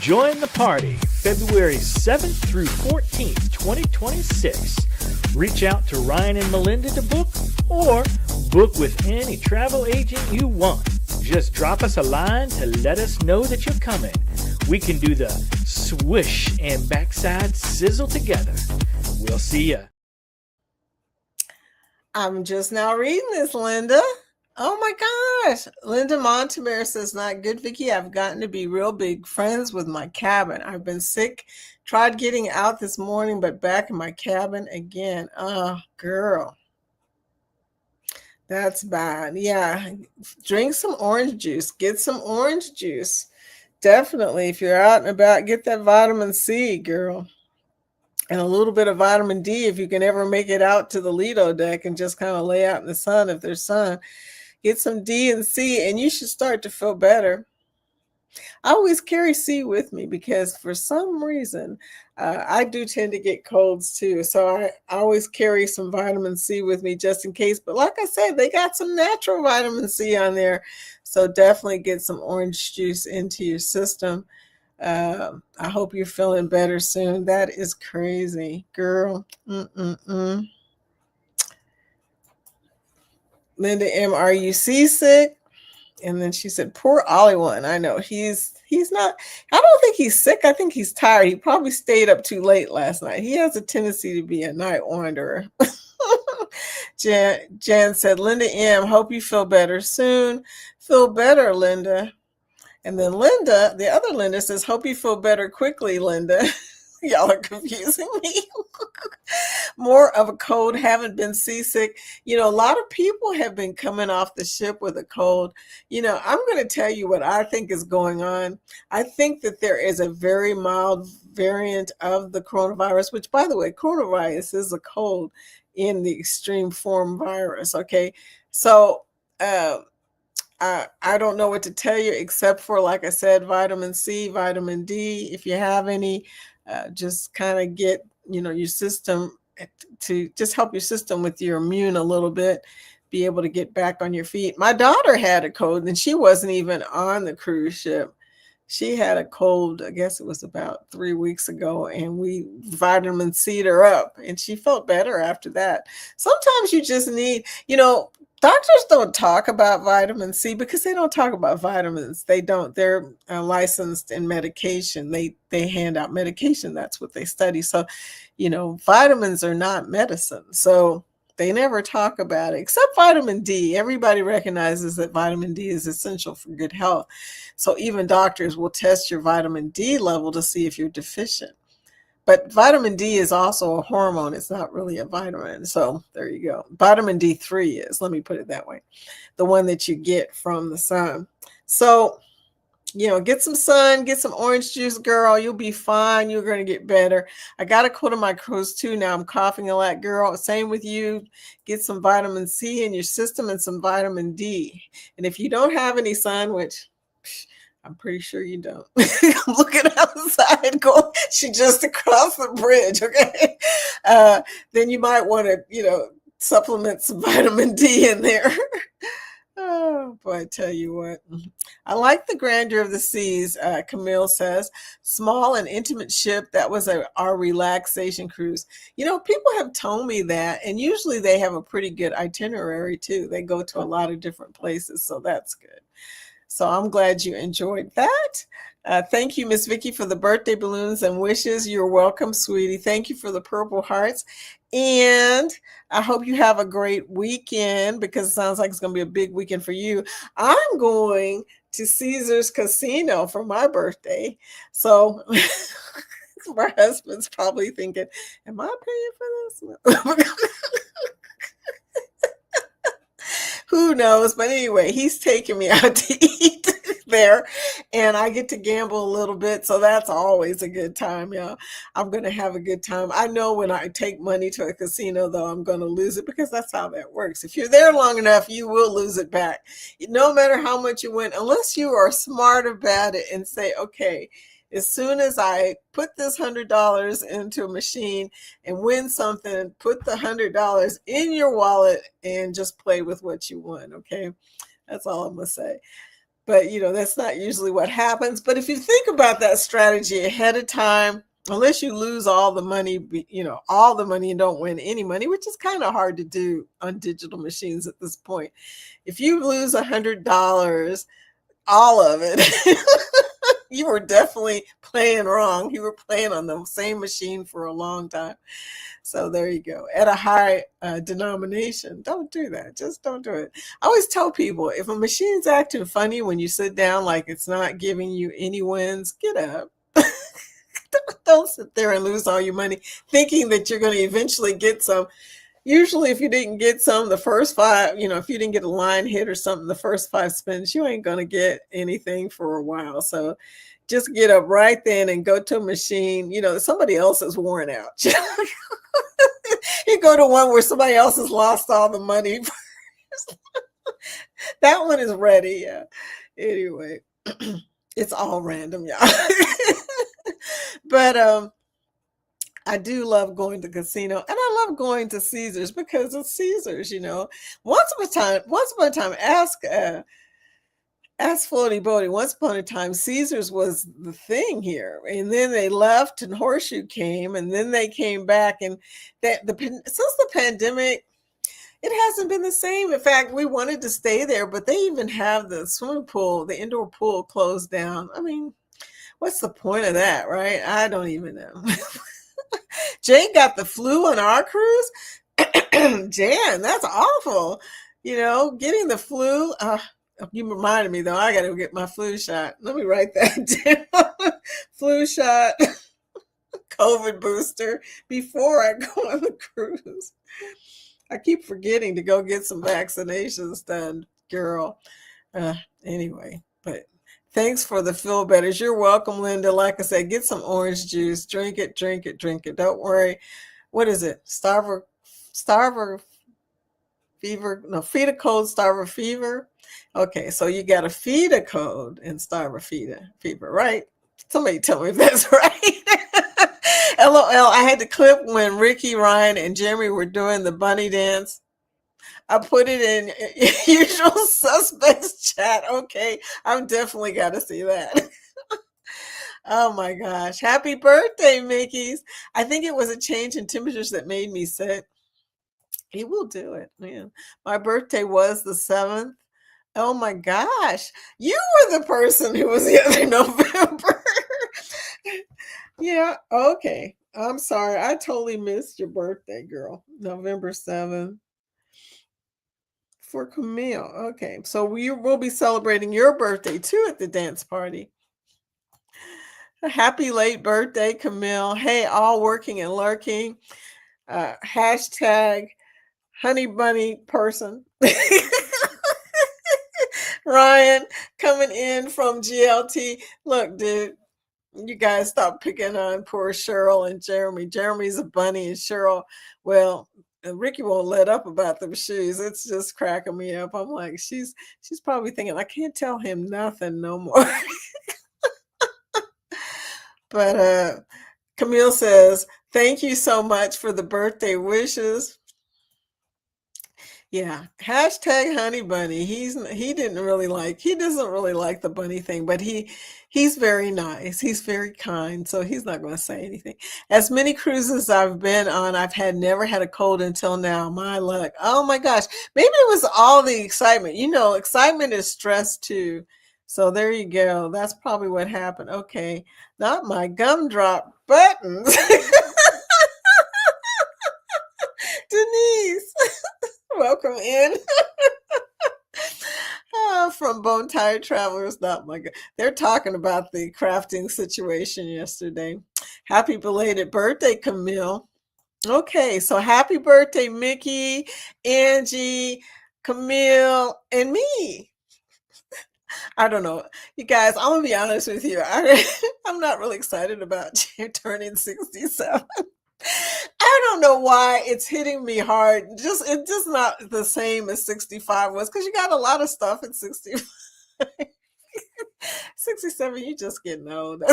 Join the party February 7th through 14th, 2026. Reach out to Ryan and Melinda to book, or book with any travel agent you want. Just drop us a line to let us know that you're coming. We can do the swish and backside sizzle together. We'll see ya. I'm just now reading this, Linda. Oh my gosh. Linda Montemare says, not good, Vicky. I've gotten to be real big friends with my cabin. I've been sick, tried getting out this morning, but back in my cabin again. Oh, girl. That's bad. Yeah. Drink some orange juice. Get some orange juice. Definitely. If you're out and about, get that vitamin C, girl. And a little bit of vitamin D if you can ever make it out to the Lido deck and just kind of lay out in the sun if there's sun. Get some D and C and you should start to feel better. I always carry C with me because for some reason, I do tend to get colds too. So I always carry some vitamin C with me just in case. But like I said, they got some natural vitamin C on there. So definitely get some orange juice into your system. I hope you're feeling better soon. That is crazy, girl. Linda M, are you seasick? And then she said, poor Ollie one. I know he's not, I don't think he's sick. I think he's tired. He probably stayed up too late last night. He has a tendency to be a night wanderer. Jan said, Linda M, hope you feel better soon. Feel better, Linda. And then Linda, the other Linda says, hope you feel better quickly, Linda. Y'all are confusing me. More of a cold, haven't been seasick. You know, a lot of people have been coming off the ship with a cold. You know, I'm going to tell you what I think is going on. I think that there is a very mild variant of the coronavirus, which, by the way, coronavirus is a cold in the extreme form virus. Okay. So, I don't know what to tell you except for, like I said, vitamin C, vitamin D. If you have any, just kind of get, your system to just help your system with your immune a little bit, be able to get back on your feet. My daughter had a cold and she wasn't even on the cruise ship. She had a cold, I guess it was about 3 weeks ago, and we vitamin C'd her up and she felt better after that. Sometimes you just need, doctors don't talk about vitamin C because they don't talk about vitamins. They don't. They're licensed in medication. They hand out medication. That's what they study. So, vitamins are not medicine. So they never talk about it, except vitamin D. Everybody recognizes that vitamin D is essential for good health. So even doctors will test your vitamin D level to see if you're deficient. But vitamin D is also a hormone. It's not really a vitamin. So there you go. Vitamin D3 is, let me put it that way, the one that you get from the sun. So, get some sun, get some orange juice, girl. You'll be fine. You're going to get better. I got to go to my cruise too. Now I'm coughing a lot, girl. Same with you. Get some vitamin C in your system and some vitamin D. And if you don't have any sun, which I'm pretty sure you don't. I'm looking outside, she just across the bridge, okay? Then you might want to, supplement some vitamin D in there. Oh, boy, I tell you what. I like the grandeur of the seas, Camille says. Small and intimate ship. That was our relaxation cruise. People have told me that, and usually they have a pretty good itinerary, too. They go to a lot of different places, so that's good. So I'm glad you enjoyed that. Thank you, Miss Vicky, for the birthday balloons and wishes. You're welcome, sweetie. Thank you for the purple hearts. And I hope you have a great weekend because it sounds like it's going to be a big weekend for you. I'm going to Caesar's Casino for my birthday. So my husband's probably thinking, am I paying for this? Who knows? But anyway, he's taking me out to eat there and I get to gamble a little bit. So that's always a good time, y'all. I'm going to have a good time. I know when I take money to a casino, though, I'm going to lose it because that's how that works. If you're there long enough, you will lose it back. No matter how much you win, unless you are smart about it and say, okay, As soon as I put this $100 into a machine and win something, put the $100 in your wallet and just play with what you won. Okay. That's all I'm going to say. But, that's not usually what happens. But if you think about that strategy ahead of time, unless you lose all the money, all the money and don't win any money, which is kind of hard to do on digital machines at this point. If you lose $100, all of it, you were definitely playing wrong. You were playing on the same machine for a long time. So there you go. At a high denomination, don't do that. Just don't do it. I always tell people, if a machine's acting funny when you sit down, like it's not giving you any wins, get up. Don't sit there and lose all your money thinking that you're going to eventually get some. Usually if you didn't get some the first 5, if you didn't get a line hit or something the first 5 spins, you ain't going to get anything for a while. So just get up right then and go to a machine. Somebody else is worn out. You go to one where somebody else has lost all the money. That one is ready. Yeah. Anyway, it's all random, y'all. But I do love going to casino, and I love going to Caesars because it's Caesars. Once upon a time, ask Floaty Bodie. Once upon a time, Caesars was the thing here, and then they left, and Horseshoe came, and then they came back, and since the pandemic, it hasn't been the same. In fact, we wanted to stay there, but they even have the swimming pool, the indoor pool, closed down. I mean, what's the point of that, right? I don't even know. Jay got the flu on our cruise. Jan, that's awful. Getting the flu. You reminded me, though, I got to get my flu shot. Let me write that down. Flu shot, COVID booster before I go on the cruise. I keep forgetting to go get some vaccinations done, girl. Anyway, but thanks for the feel betters. You're welcome, Linda. Like I said, get some orange juice. Drink it, drink it, drink it. Don't worry. What is it? Starver fever? No, feed a code, starver fever. Okay, so you got a feed a code and starver fever, right? Somebody tell me if that's right. LOL, I had the clip when Ricky, Ryan, and Jeremy were doing the bunny dance. I put it in usual suspects chat. Okay, I've definitely got to see that. Oh my gosh. Happy birthday, Mickey's. I think it was a change in temperatures that made me sick. He will do it, man. My birthday was the 7th. Oh my gosh. You were the person who was the other November. Yeah, okay. I'm sorry. I totally missed your birthday, girl. November 7th. For Camille. Okay. So we will be celebrating your birthday too at the dance party. Happy late birthday, Camille. Hey, all working and lurking. Hashtag honey bunny person. Ryan coming in from GLT. Look, dude, you guys stop picking on poor Cheryl and Jeremy. Jeremy's a bunny and Cheryl, well, Ricky won't let up about them shoes. It's just cracking me up. I'm like, she's probably thinking, I can't tell him nothing no more. But Camille says, thank you so much for the birthday wishes. Yeah, hashtag honey bunny. He doesn't really like the bunny thing, but he's very nice. He's very kind, so he's not going to say anything. As many cruises I've been on, I've never had a cold until now. My luck. Oh my gosh. Maybe it was all the excitement. Excitement is stress too. So there you go. That's probably what happened. Okay. Not my gumdrop buttons. Denise. Welcome in. From Bone Tired Travelers. Not my God. They're talking about the crafting situation yesterday. Happy belated birthday, Camille. Okay, so happy birthday, Mickey, Angie, Camille, and me. I don't know. You guys, I'm going to be honest with you. I'm not really excited about you turning 67. I don't know why it's hitting me hard. It's just not the same as 65 was, because you got a lot of stuff at 65. 67, you just getting old.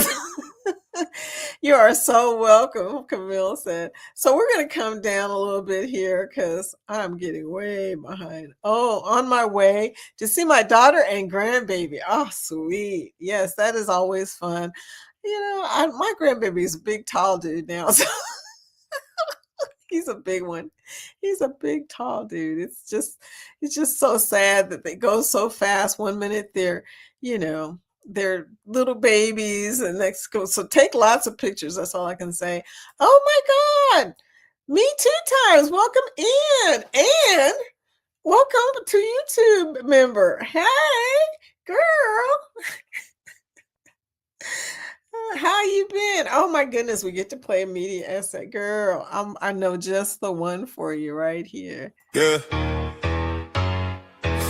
You are so welcome, Camille said. So we're going to come down a little bit here because I'm getting way behind. Oh, on my way to see my daughter and grandbaby. Oh, sweet. Yes, that is always fun. My grandbaby is a big, tall dude now. So he's a big one. He's a big, tall dude. It's just so sad that they go so fast. One minute they're little babies, and next go. So take lots of pictures. That's all I can say. Oh my God. Me 2 times. Welcome in. And welcome to YouTube member. Hey, girl. How you been? Oh my goodness, we get to play a media essay. Girl, I know just the one for you right here. Yeah.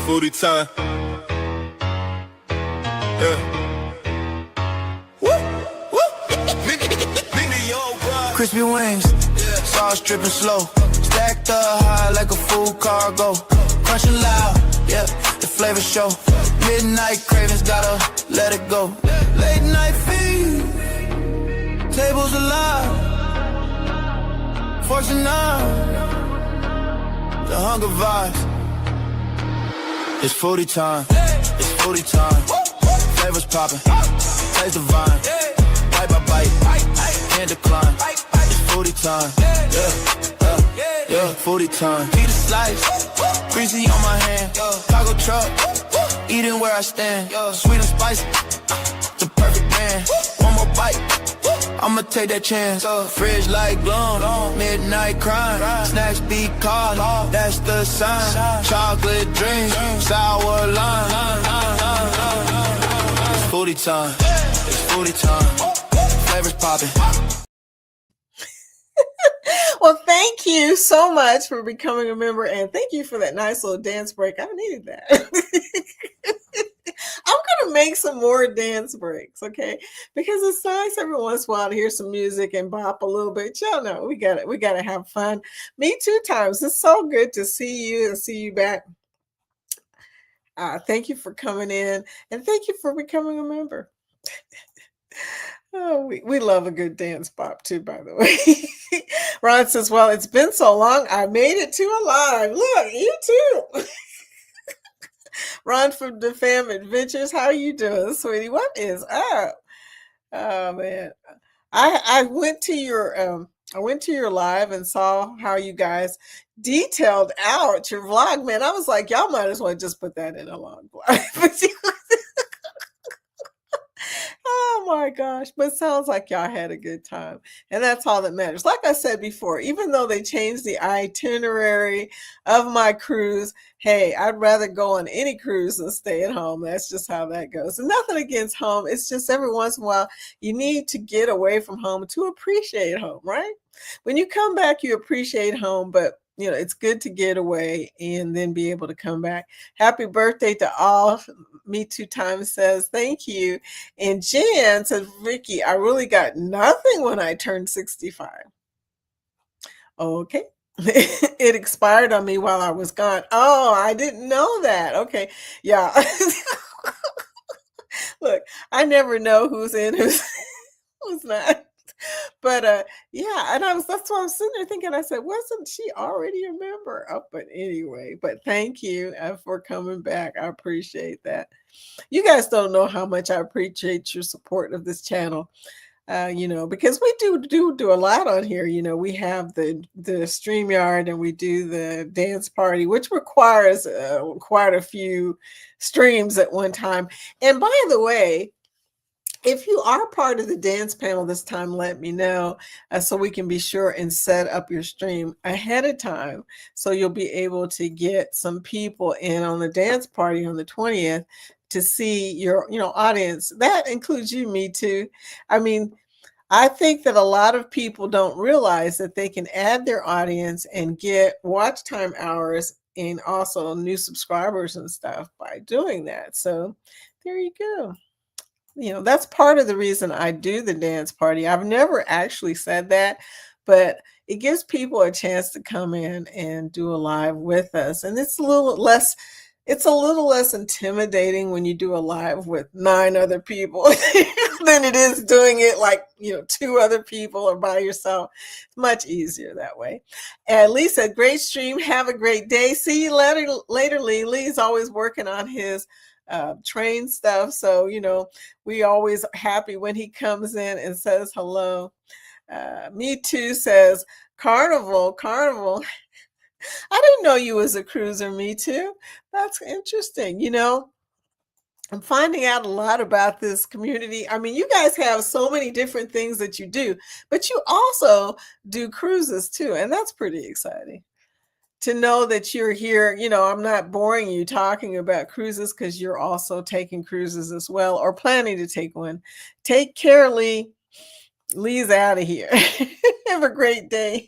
Foodie time. Yeah. Woo, woo. Crispy wings, sauce dripping slow. Stacked up high like a full cargo. Crunching loud, yeah, the flavor show. Midnight cravings, gotta let it go. Late night feed, tables alive. Fortune nine, the hunger vibes. It's foodie time, it's foodie time. Flavors popping, taste divine. Bite by bite, can't decline. It's foodie time, yeah, foodie time. Eat a slice, greasy on my hand. Taco truck, eating where I stand. Sweet and spicy, the perfect man. One more bite, I'ma take that chance. Fridge light glowing, midnight crime. Snacks be calling, that's the sign. Chocolate drink, sour lime. It's foodie time, it's foodie time. Flavors popping. Well, thank you so much for becoming a member, and thank you for that nice little dance break. I needed that. I'm going to make some more dance breaks, okay? Because it's nice every once in a while to hear some music and bop a little bit. Y'all know we got to have fun. Me 2 times. It's so good to see you and see you back. Thank you for coming in, and thank you for becoming a member. Oh, we love a good dance bop too, by the way. Ron says, well, it's been so long, I made it to a live. Look, you too. Ron from the Fam Adventures, how are you doing, sweetie? What is up? Oh man, I went to your live and saw how you guys detailed out your vlog. Man, I was like, y'all might as well just put that in a long vlog. Oh my gosh, but sounds like y'all had a good time. And that's all that matters. Like I said before, even though they changed the itinerary of my cruise, hey, I'd rather go on any cruise than stay at home. That's just how that goes. And nothing against home. It's just every once in a while, you need to get away from home to appreciate home, right? When you come back, you appreciate home, but it's good to get away and then be able to come back. Happy birthday to all. Me 2 times says, thank you. And Jan says, Ricky, I really got nothing when I turned 65. Okay. It expired on me while I was gone. Oh, I didn't know that. Okay. Yeah. Look, I never know who's in, who's not. But yeah, and that's why I'm sitting there thinking, I said, wasn't she already a member? Oh, but anyway, but thank you for coming back. I appreciate that. You guys don't know how much I appreciate your support of this channel. Because we do a lot on here. We have the StreamYard, and we do the dance party, which requires quite a few streams at one time. And by the way, if you are part of the dance panel this time, let me know so we can be sure and set up your stream ahead of time so you'll be able to get some people in on the dance party on the 20th to see your audience. That includes you, me too. I mean, I think that a lot of people don't realize that they can add their audience and get watch time hours and also new subscribers and stuff by doing that. So there you go. That's part of the reason I do the dance party. I've never actually said that, but it gives people a chance to come in and do a live with us. And it's a little less It's a little less intimidating when you do a live with 9 other people than it is doing it like, 2 other people or by yourself. It's much easier that way. And Lee said, great stream. Have a great day. See you later, Lee. Lee's always working on his train stuff. So, we always happy when he comes in and says hello. Me Too says, Carnival. I didn't know you was a cruiser, Me Too. That's interesting. I'm finding out a lot about this community. I mean, you guys have so many different things that you do, but you also do cruises too. And that's pretty exciting to know that you're here. I'm not boring you talking about cruises because you're also taking cruises as well or planning to take one. Take care, Lee. Lee's out of here. Have a great day.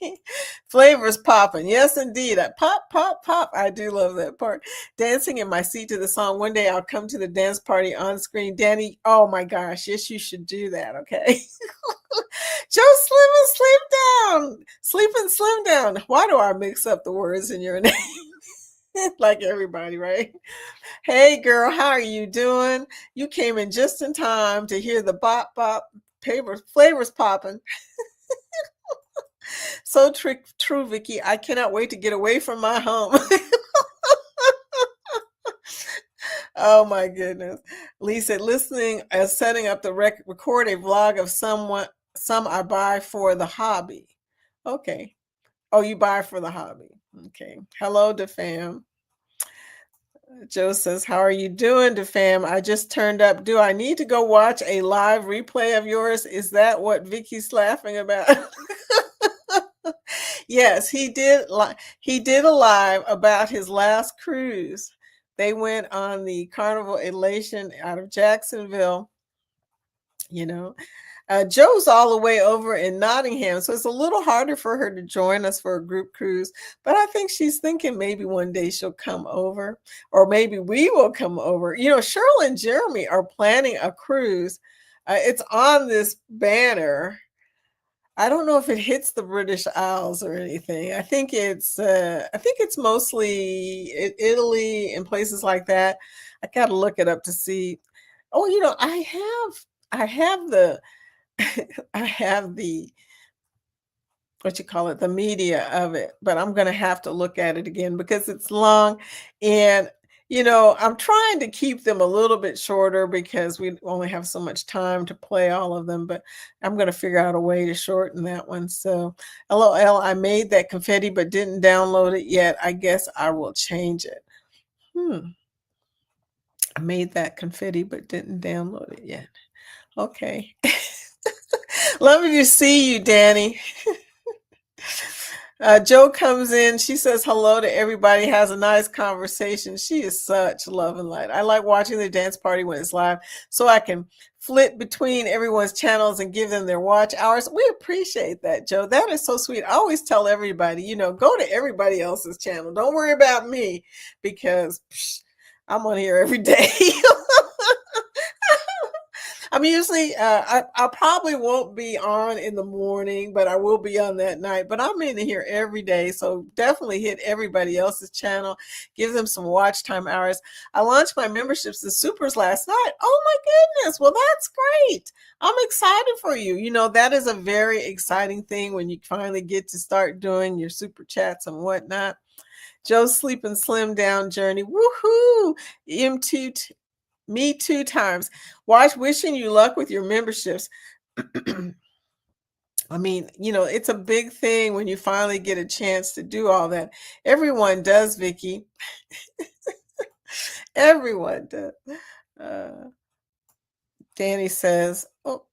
Flavors popping. Yes, indeed. Pop, pop, pop. I do love that part. Dancing in my seat to the song. One day I'll come to the dance party on screen. Danny, oh my gosh. Yes, you should do that. Okay. Joe Sleep and Slim Down. Why do I mix up the words in your name? Like everybody, right? Hey girl, how are you doing? You came in just in time to hear the bop, bop, flavors popping. So true, Vicky. I cannot wait to get away from my home. Oh my goodness. Lisa, listening as setting up the record a vlog of some I buy for the hobby. Okay. Oh, you buy for the hobby. Okay. Hello, DeFam. Joe says, how are you doing, DeFam? I just turned up. Do I need to go watch a live replay of yours? Is that what Vicky's laughing about? Yes, he did a live about his last cruise. They went on the Carnival Elation out of Jacksonville. Joe's all the way over in Nottingham, so it's a little harder for her to join us for a group cruise. But I think she's thinking maybe one day she'll come over, or maybe we will come over. Cheryl and Jeremy are planning a cruise. It's on this banner. I don't know if it hits the British Isles or anything. I think it's mostly Italy and places like that. I got to look it up to see. Oh, I have the I have the the media of it, but I'm going to have to look at it again because it's long. And I'm trying to keep them a little bit shorter because we only have so much time to play all of them, but I'm going to figure out a way to shorten that one. So LOL, I made that confetti but didn't download it yet. I guess I will change it. I made that confetti but didn't download it yet. Okay. Lovely to see you, Danny. Joe comes in. She says hello to everybody, has a nice conversation. She is such love and light. I like watching the dance party when it's live so I can flit between everyone's channels and give them their watch hours. We appreciate that, Joe. That is so sweet. I always tell everybody, go to everybody else's channel. Don't worry about me because I'm on here every day. I'm usually, I probably won't be on in the morning, but I will be on that night. But I'm in here every day. So definitely hit everybody else's channel. Give them some watch time hours. I launched my memberships to Supers last night. Oh my goodness. Well, that's great. I'm excited for you. That is a very exciting thing when you finally get to start doing your super chats and whatnot. Joe's Sleep and Slim Down journey. Woohoo. M2 Me Too times. Watch, wishing you luck with your memberships. I mean, it's a big thing when you finally get a chance to do all that. Everyone does, Vicky. Everyone does. Danny says, oh,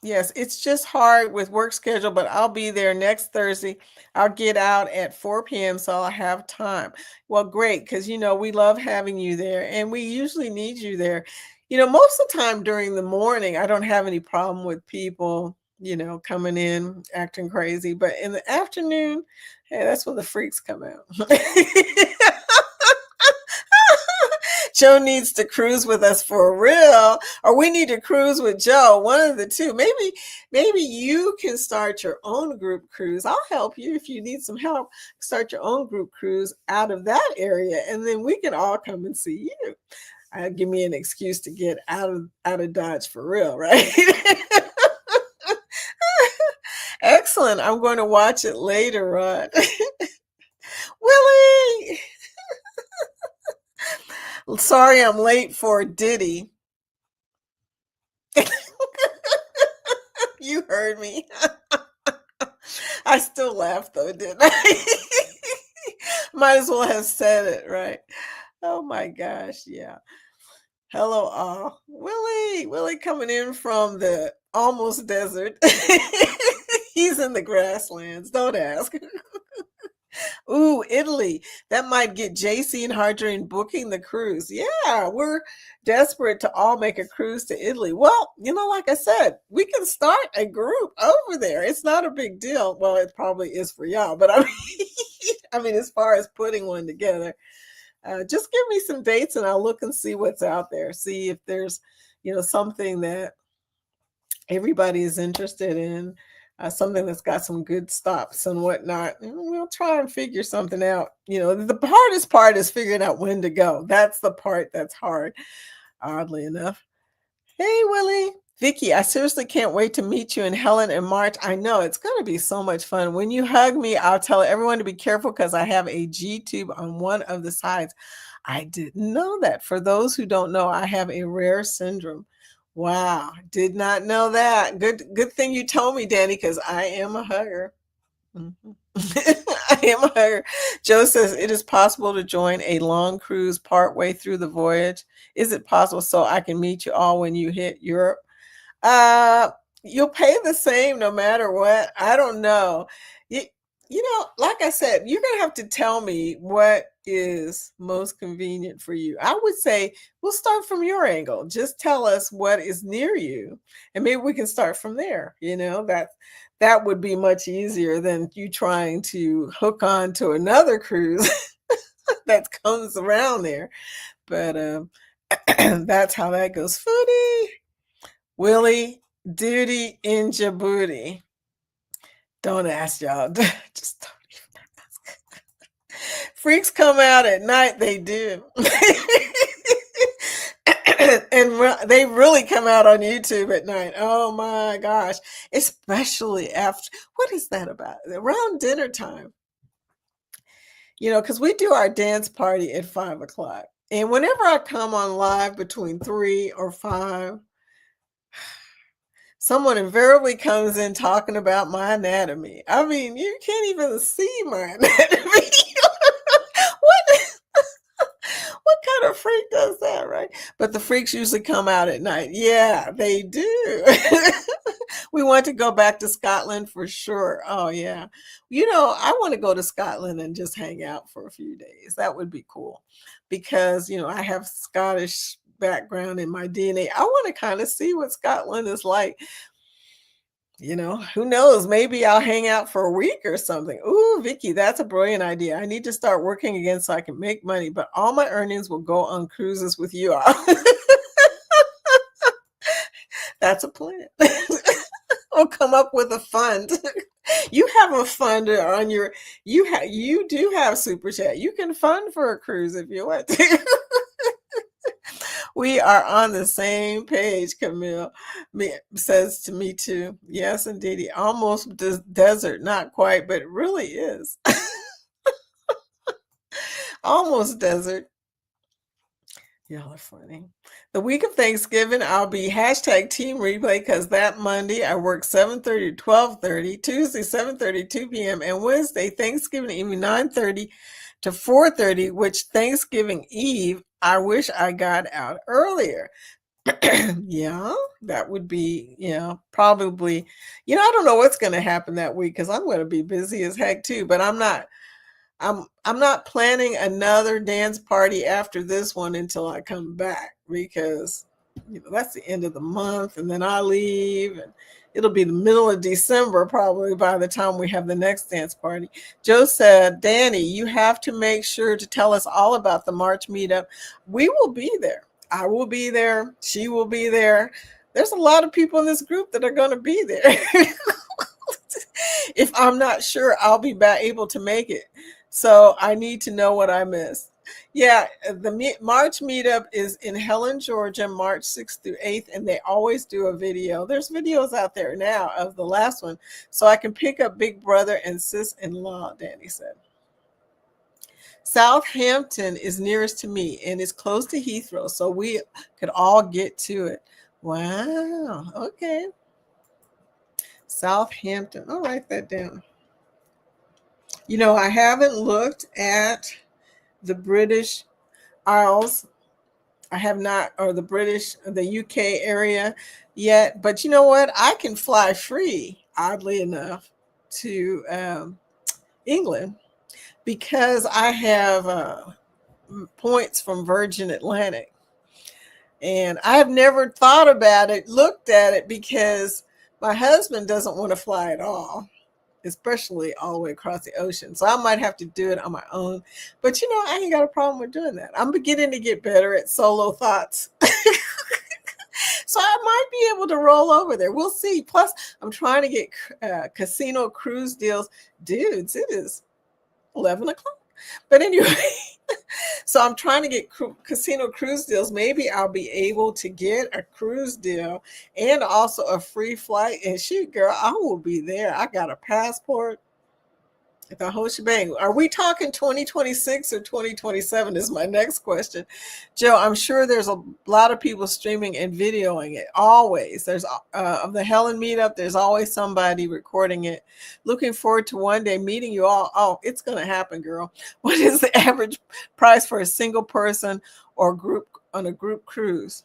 yes, it's just hard with work schedule, but I'll be there next Thursday. I'll get out at 4 p.m. so I'll have time. Well, great, because, we love having you there, and we usually need you there. Most of the time during the morning, I don't have any problem with people, coming in, acting crazy. But in the afternoon, hey, that's when the freaks come out. Joe needs to cruise with us for real, or we need to cruise with Joe. One of the two. Maybe you can start your own group cruise. I'll help you if you need some help. Start your own group cruise out of that area, and then we can all come and see you. Give me an excuse to get out of Dodge for real, right? Excellent. I'm going to watch it later, Rod. Willie! Sorry I'm late for Diddy. You heard me. I still laughed though, didn't I? Might as well have said it, right? Oh my gosh, yeah. Hello, all. Willie coming in from the almost desert. He's in the grasslands. Don't ask. Ooh, Italy. That might get JC and Hardrine booking the cruise. Yeah, we're desperate to all make a cruise to Italy. Well, like I said, we can start a group over there. It's not a big deal. Well, it probably is for y'all, but I mean, as far as putting one together, just give me some dates and I'll look and see what's out there. See if there's, something that everybody is interested in. Something that's got some good stops and whatnot. And we'll try and figure something out. The hardest part is figuring out when to go. That's the part that's hard, oddly enough. Hey, Willie. Vicky, I seriously can't wait to meet you in Helen in March. I know it's going to be so much fun. When you hug me, I'll tell everyone to be careful because I have a G-tube on one of the sides. I didn't know that. For those who don't know, I have a rare syndrome. Wow, did not know that. Good thing you told me, Danny, because I am a hugger. Mm-hmm. I am a hugger. Joe says it is possible to join a long cruise partway through the voyage. Is it possible so I can meet you all when you hit Europe? You'll pay the same no matter what. I don't know. Like I said, you're going to have to tell me what is most convenient for you. I would say we'll start from your angle. Just tell us what is near you and maybe we can start from there. That would be much easier than you trying to hook on to another cruise that comes around there. But that's how that goes. Foodie. Willie, duty in Djibouti. Don't ask y'all. Just don't even ask. Freaks come out at night. They do. And they really come out on YouTube at night. Oh my gosh. Especially after, what is that about? Around dinner time. Because we do our dance party at 5:00. And whenever I come on live between 3 or 5, someone invariably comes in talking about my anatomy. I mean, you can't even see my anatomy. What kind of freak does that, right? But the freaks usually come out at night. Yeah, they do. We want to go back to Scotland for sure. Oh, yeah. I want to go to Scotland and just hang out for a few days. That would be cool because, I have Scottish background in my DNA. I want to kind of see what Scotland is like. Who knows? Maybe I'll hang out for a week or something. Ooh, Vicky, that's a brilliant idea. I need to start working again so I can make money, but all my earnings will go on cruises with you all. That's a plan. We'll come up with a fund. You have a fund on your, you do have Super Chat. You can fund for a cruise if you want to. We are on the same page, Camille says to me too. Yes, indeed. Almost desert, not quite, but it really is. Almost desert. Y'all are funny. The week of Thanksgiving, I'll be hashtag team replay because that Monday I work 7:30 to 12:30, Tuesday 7:30 to 2 p.m., and Wednesday Thanksgiving evening 9:30 to 4:30, which Thanksgiving Eve, I wish I got out earlier. Yeah, that would be, probably, I don't know what's going to happen that week because I'm going to be busy as heck too, but I'm not planning another dance party after this one until I come back because that's the end of the month, and then I leave, and it'll be the middle of December probably by the time we have the next dance party. Joe said, Danny, you have to make sure to tell us all about the March meetup. We will be there. I will be there. She will be there. There's a lot of people in this group that are going to be there. If I'm not sure I'll be able to make it. So I need to know what I missed. Yeah, the March meetup is in Helen, Georgia, March 6th through 8th, and they always do a video. There's videos out there now of the last one, so I can pick up big brother and sis-in-law, Danny said. Southampton is nearest to me, and it's close to Heathrow, so we could all get to it. Wow, okay. Southampton, I'll write that down. You know, I haven't looked at the British Isles. I have not, or the UK area yet. But you know what? I can fly free, oddly enough, to England because I have points from Virgin Atlantic. And I have never thought about it, looked at it, because my husband doesn't want to fly at all, especially all the way across the ocean. So I might have to do it on my own. But, you know, I ain't got a problem with doing that. I'm beginning to get better at solo thoughts. So I might be able to roll over there. We'll see. Plus, I'm trying to get casino cruise deals. Dudes, it is 11 o'clock. But anyway, so I'm trying to get casino cruise deals. Maybe I'll be able to get a cruise deal and also a free flight. And shoot, girl, I will be there. I got a passport. The whole shebang. Are we talking 2026 or 2027 is my next question. Joe, I'm sure there's a lot of people streaming and videoing it. Always. There's of the Helen meetup, there's always somebody recording it. Looking forward to one day meeting you all. Oh, it's going to happen, girl. What is the average price for a single person or group on a group cruise?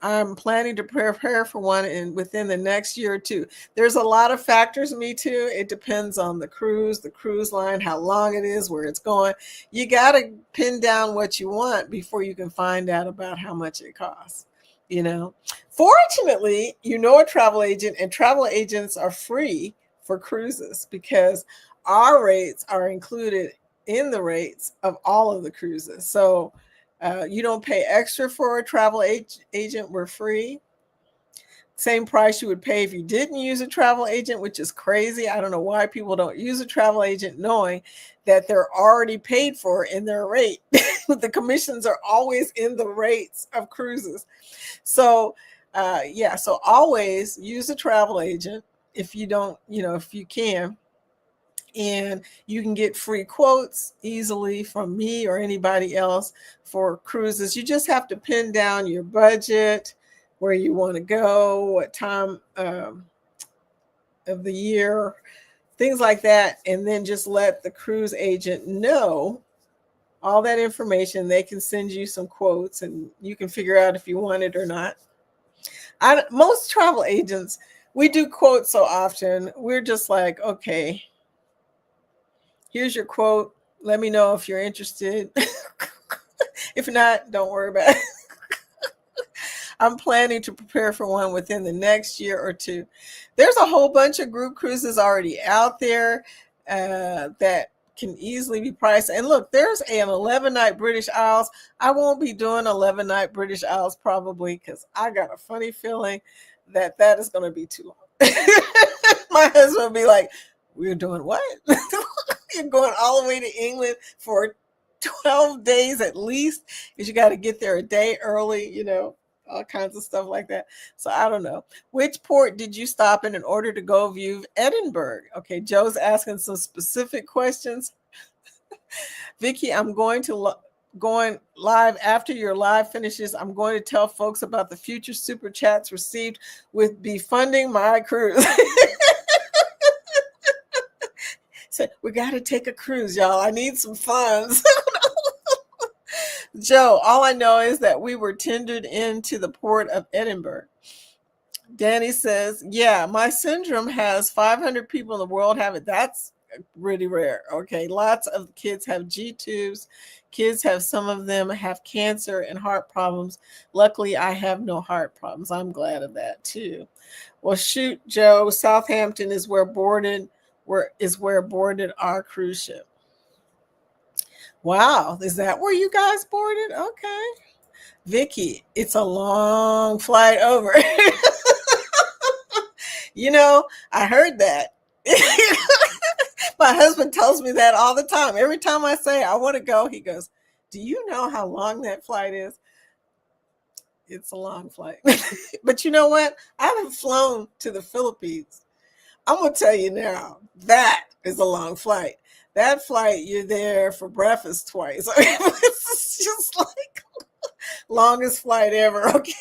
I'm planning to prepare for one within the next year or two. There's a lot of factors, me too. It depends on the cruise line, how long it is, where it's going. You got to pin down what you want before you can find out about how much it costs. You know, fortunately, you know a travel agent, and travel agents are free for cruises because our rates are included in the rates of all of the cruises. So you don't pay extra for a travel agent. We're free. Same price you would pay if you didn't use a travel agent, which is crazy. I don't know why people don't use a travel agent knowing that they're already paid for in their rate. The commissions are always in the rates of cruises. So, so always use a travel agent if you don't, if you can. And you can get free quotes easily from me or anybody else for cruises. You just have to pin down your budget, where you want to go, what time of the year, things like that. And then just let the cruise agent know all that information. They can send you some quotes and you can figure out if you want it or not. Most travel agents, we do quotes so often. We're just like, okay, here's your quote. Let me know if you're interested. If not, don't worry about it. I'm planning to prepare for one within the next year or two. There's a whole bunch of group cruises already out there that can easily be priced. And look, there's an 11-night British Isles. I won't be doing 11-night British Isles probably because I got a funny feeling that is going to be too long. My husband will be like, we're doing what? You're going all the way to England for 12 days at least, because you got to get there a day early, all kinds of stuff like that. So I don't know. Which port did you stop in order to go view Edinburgh? Okay, Joe's asking some specific questions. Vicky, I'm going live after your live finishes. I'm going to tell folks about the future super chats received with funding my cruise. So we got to take a cruise, y'all. I need some funds. Joe, all I know is that we were tendered into the port of Edinburgh. Danny says, yeah, my syndrome has 500 people in the world have it. That's really rare. Okay, lots of kids have G tubes. Kids have, some of them have cancer and heart problems. Luckily, I have no heart problems. I'm glad of that too. Well, shoot, Joe, Southampton is where boarded our cruise ship. Wow, is that where you guys boarded? Okay. Vicky, it's a long flight over. You know, I heard that. My husband tells me that all the time. Every time I say I want to go, he goes, "Do you know how long that flight is?" It's a long flight. But you know what? I haven't flown to the Philippines. I'm going to tell you now, that is a long flight. That flight, you're there for breakfast twice. I mean, it's just like longest flight ever. Okay.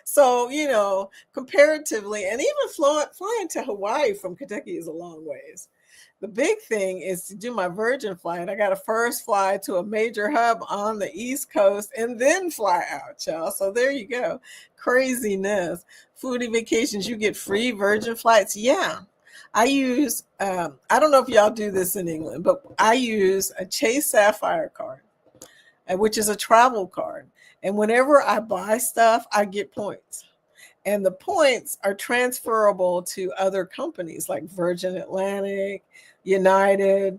So, comparatively, and even flying to Hawaii from Kentucky is a long ways. The big thing is to do my Virgin flight. I got to first fly to a major hub on the East Coast and then fly out, y'all. So there you go. Craziness. Foodie Vacations, you get free Virgin flights. Yeah. I use, I don't know if y'all do this in England, but I use a Chase Sapphire card, which is a travel card. And whenever I buy stuff, I get points. And the points are transferable to other companies like Virgin Atlantic, United,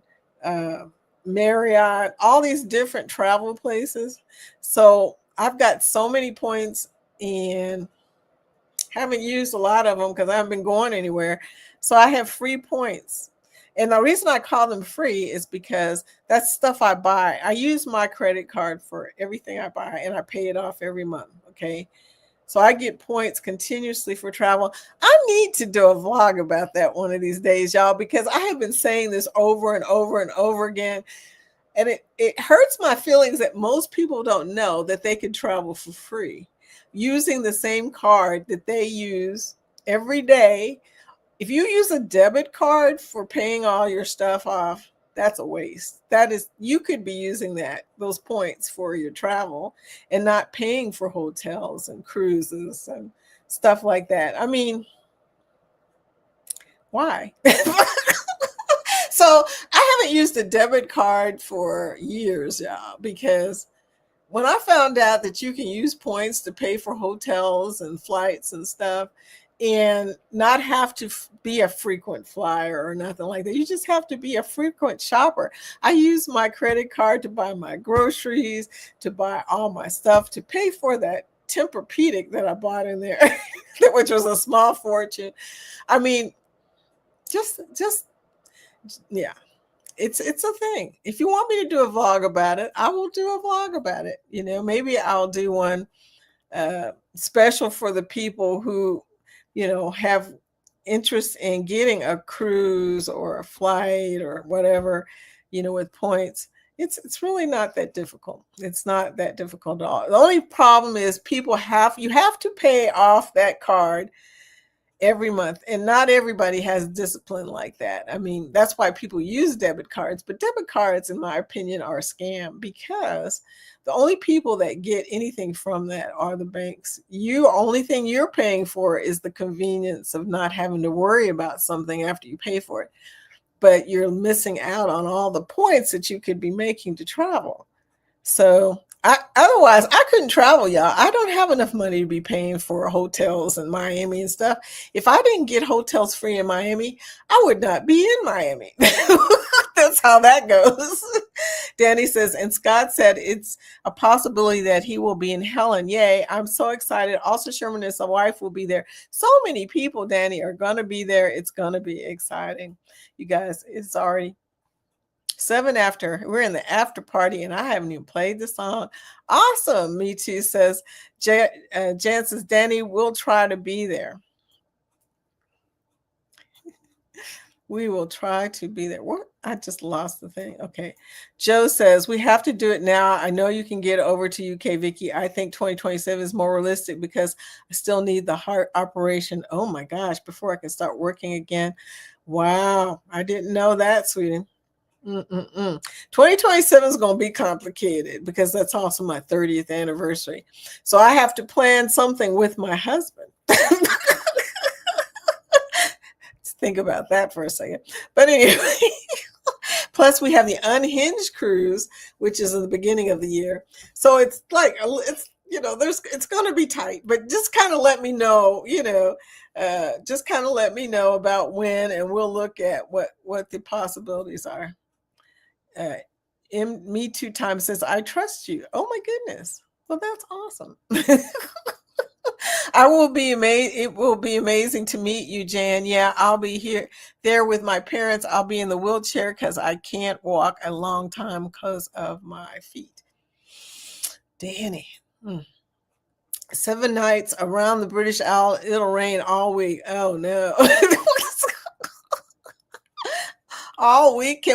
Marriott, all these different travel places. So I've got so many points and haven't used a lot of them because I haven't been going anywhere. So I have free points. And the reason I call them free is because that's stuff I buy. I use my credit card for everything I buy and I pay it off every month. Okay. So I get points continuously for travel. I need to do a vlog about that one of these days, y'all, because I have been saying this over and over and over again. And it hurts my feelings that most people don't know that they can travel for free using the same card that they use every day. If you use a debit card for paying all your stuff off, that's a waste. That is, you could be using those points for your travel and not paying for hotels and cruises and stuff like that. I mean, why? So I haven't used a debit card for years, y'all, because when I found out that you can use points to pay for hotels and flights and stuff and not have to be a frequent flyer or nothing like that, you just have to be a frequent shopper. I use my credit card to buy my groceries, to buy all my stuff, to pay for that Tempur-Pedic that I bought in there, which was a small fortune. I mean, just yeah. It's a thing. If you want me to do a vlog about it, I will do a vlog about it. Maybe I'll do one special for the people who, have interest in getting a cruise or a flight or whatever, with points. It's really not that difficult. It's not that difficult at all. The only problem is you have to pay off that card every month, and not everybody has discipline like that. I mean, that's why people use debit cards, but debit cards, in my opinion, are a scam because the only people that get anything from that are the banks. Only thing you're paying for is the convenience of not having to worry about something after you pay for it, but you're missing out on all the points that you could be making to travel. So otherwise, I couldn't travel, y'all. I don't have enough money to be paying for hotels in Miami and stuff. If I didn't get hotels free in Miami, I would not be in Miami. That's how that goes. Danny says, and Scott said it's a possibility that he will be in Helen. Yay, I'm so excited. Also, Sherman and his wife will be there. So many people, Danny, are going to be there. It's going to be exciting. You guys, it's already 7 after. We're in the after party and I haven't even played the song. Awesome. Me too, says Jan says, Danny, we'll try to be there. We will try to be there. What? I just lost the thing. Okay. Joe says, we have to do it now. I know you can get over to UK, Vicky. I think 2027 is more realistic because I still need the heart operation. Oh my gosh, before I can start working again. Wow. I didn't know that, sweetie. 2027 is going to be complicated because that's also my 30th anniversary. So I have to plan something with my husband. think about that for a second. But anyway, plus we have the Unhinged cruise, which is in the beginning of the year. So it's like it's it's going to be tight. But just kind of let me know, just kind of let me know about when, and we'll look at what the possibilities are. Me Too Time says, I trust you. Oh my goodness. Well, that's awesome. I will be amazed. It will be amazing to meet you, Jan. Yeah, I'll be there with my parents. I'll be in the wheelchair because I can't walk a long time because of my feet. Danny. 7 nights around the British Isle. It'll rain all week. Oh no. All week.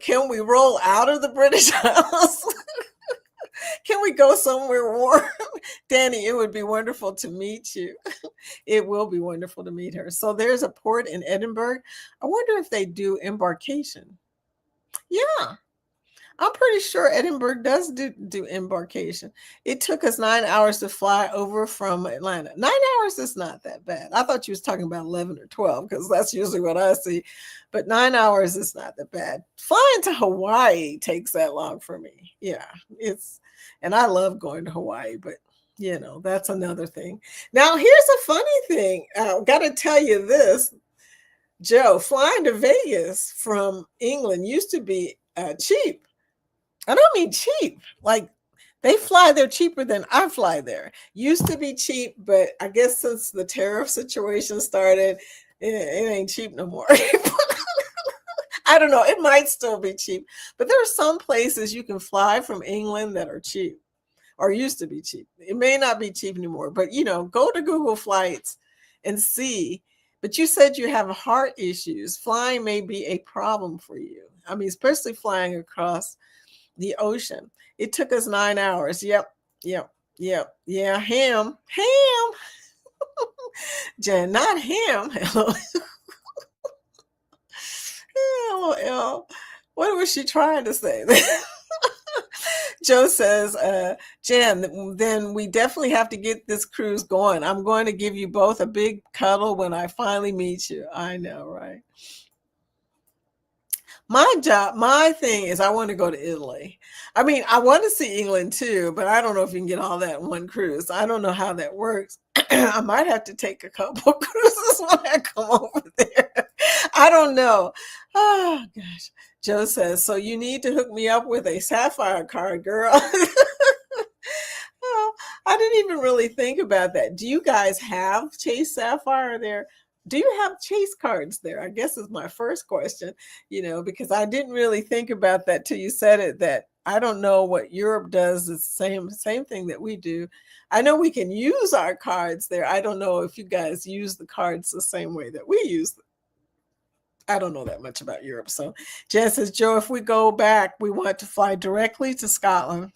Can we roll out of the British Isles? Can we go somewhere warm? Danny, it would be wonderful to meet you. It will be wonderful to meet her. So there's a port in Edinburgh. I wonder if they do embarkation. Yeah, I'm pretty sure Edinburgh does do embarkation. It took us 9 hours to fly over from Atlanta. 9 hours is not that bad. I thought you was talking about 11 or 12 because that's usually what I see. But 9 hours is not that bad. Flying to Hawaii takes that long for me. Yeah, and I love going to Hawaii, but that's another thing. Now, here's a funny thing. I've got to tell you this, Joe, flying to Vegas from England used to be cheap. I don't mean cheap. Like they fly there cheaper than I fly there. Used to be cheap, but I guess since the tariff situation started, it ain't cheap no more. I don't know. It might still be cheap, but there are some places you can fly from England that are cheap or used to be cheap. It may not be cheap anymore, but go to Google Flights and see. But you said you have heart issues. Flying may be a problem for you. I mean, especially flying across the ocean. It took us 9 hours. Yep. Yeah, ham. Jen, not ham. LOL. What was she trying to say? Joe says, Jen, then we definitely have to get this cruise going. I'm going to give you both a big cuddle when I finally meet you. I know, right? My thing is I want to go to Italy. I mean, I want to see England too, but I don't know if you can get all that in one cruise. I don't know how that works. I might have to take a couple cruises when I come over there. I don't know. Oh, gosh. Joe says, so you need to hook me up with a Sapphire card, girl. Oh, I didn't even really think about that. Do you guys have Chase Sapphire there? Do you have Chase cards there? I guess is my first question, because I didn't really think about that till you said it, that I don't know what Europe does. It's the same thing that we do. I know we can use our cards there. I don't know if you guys use the cards the same way that we use them. I don't know that much about Europe. So Jen says, Joe, if we go back, we want to fly directly to Scotland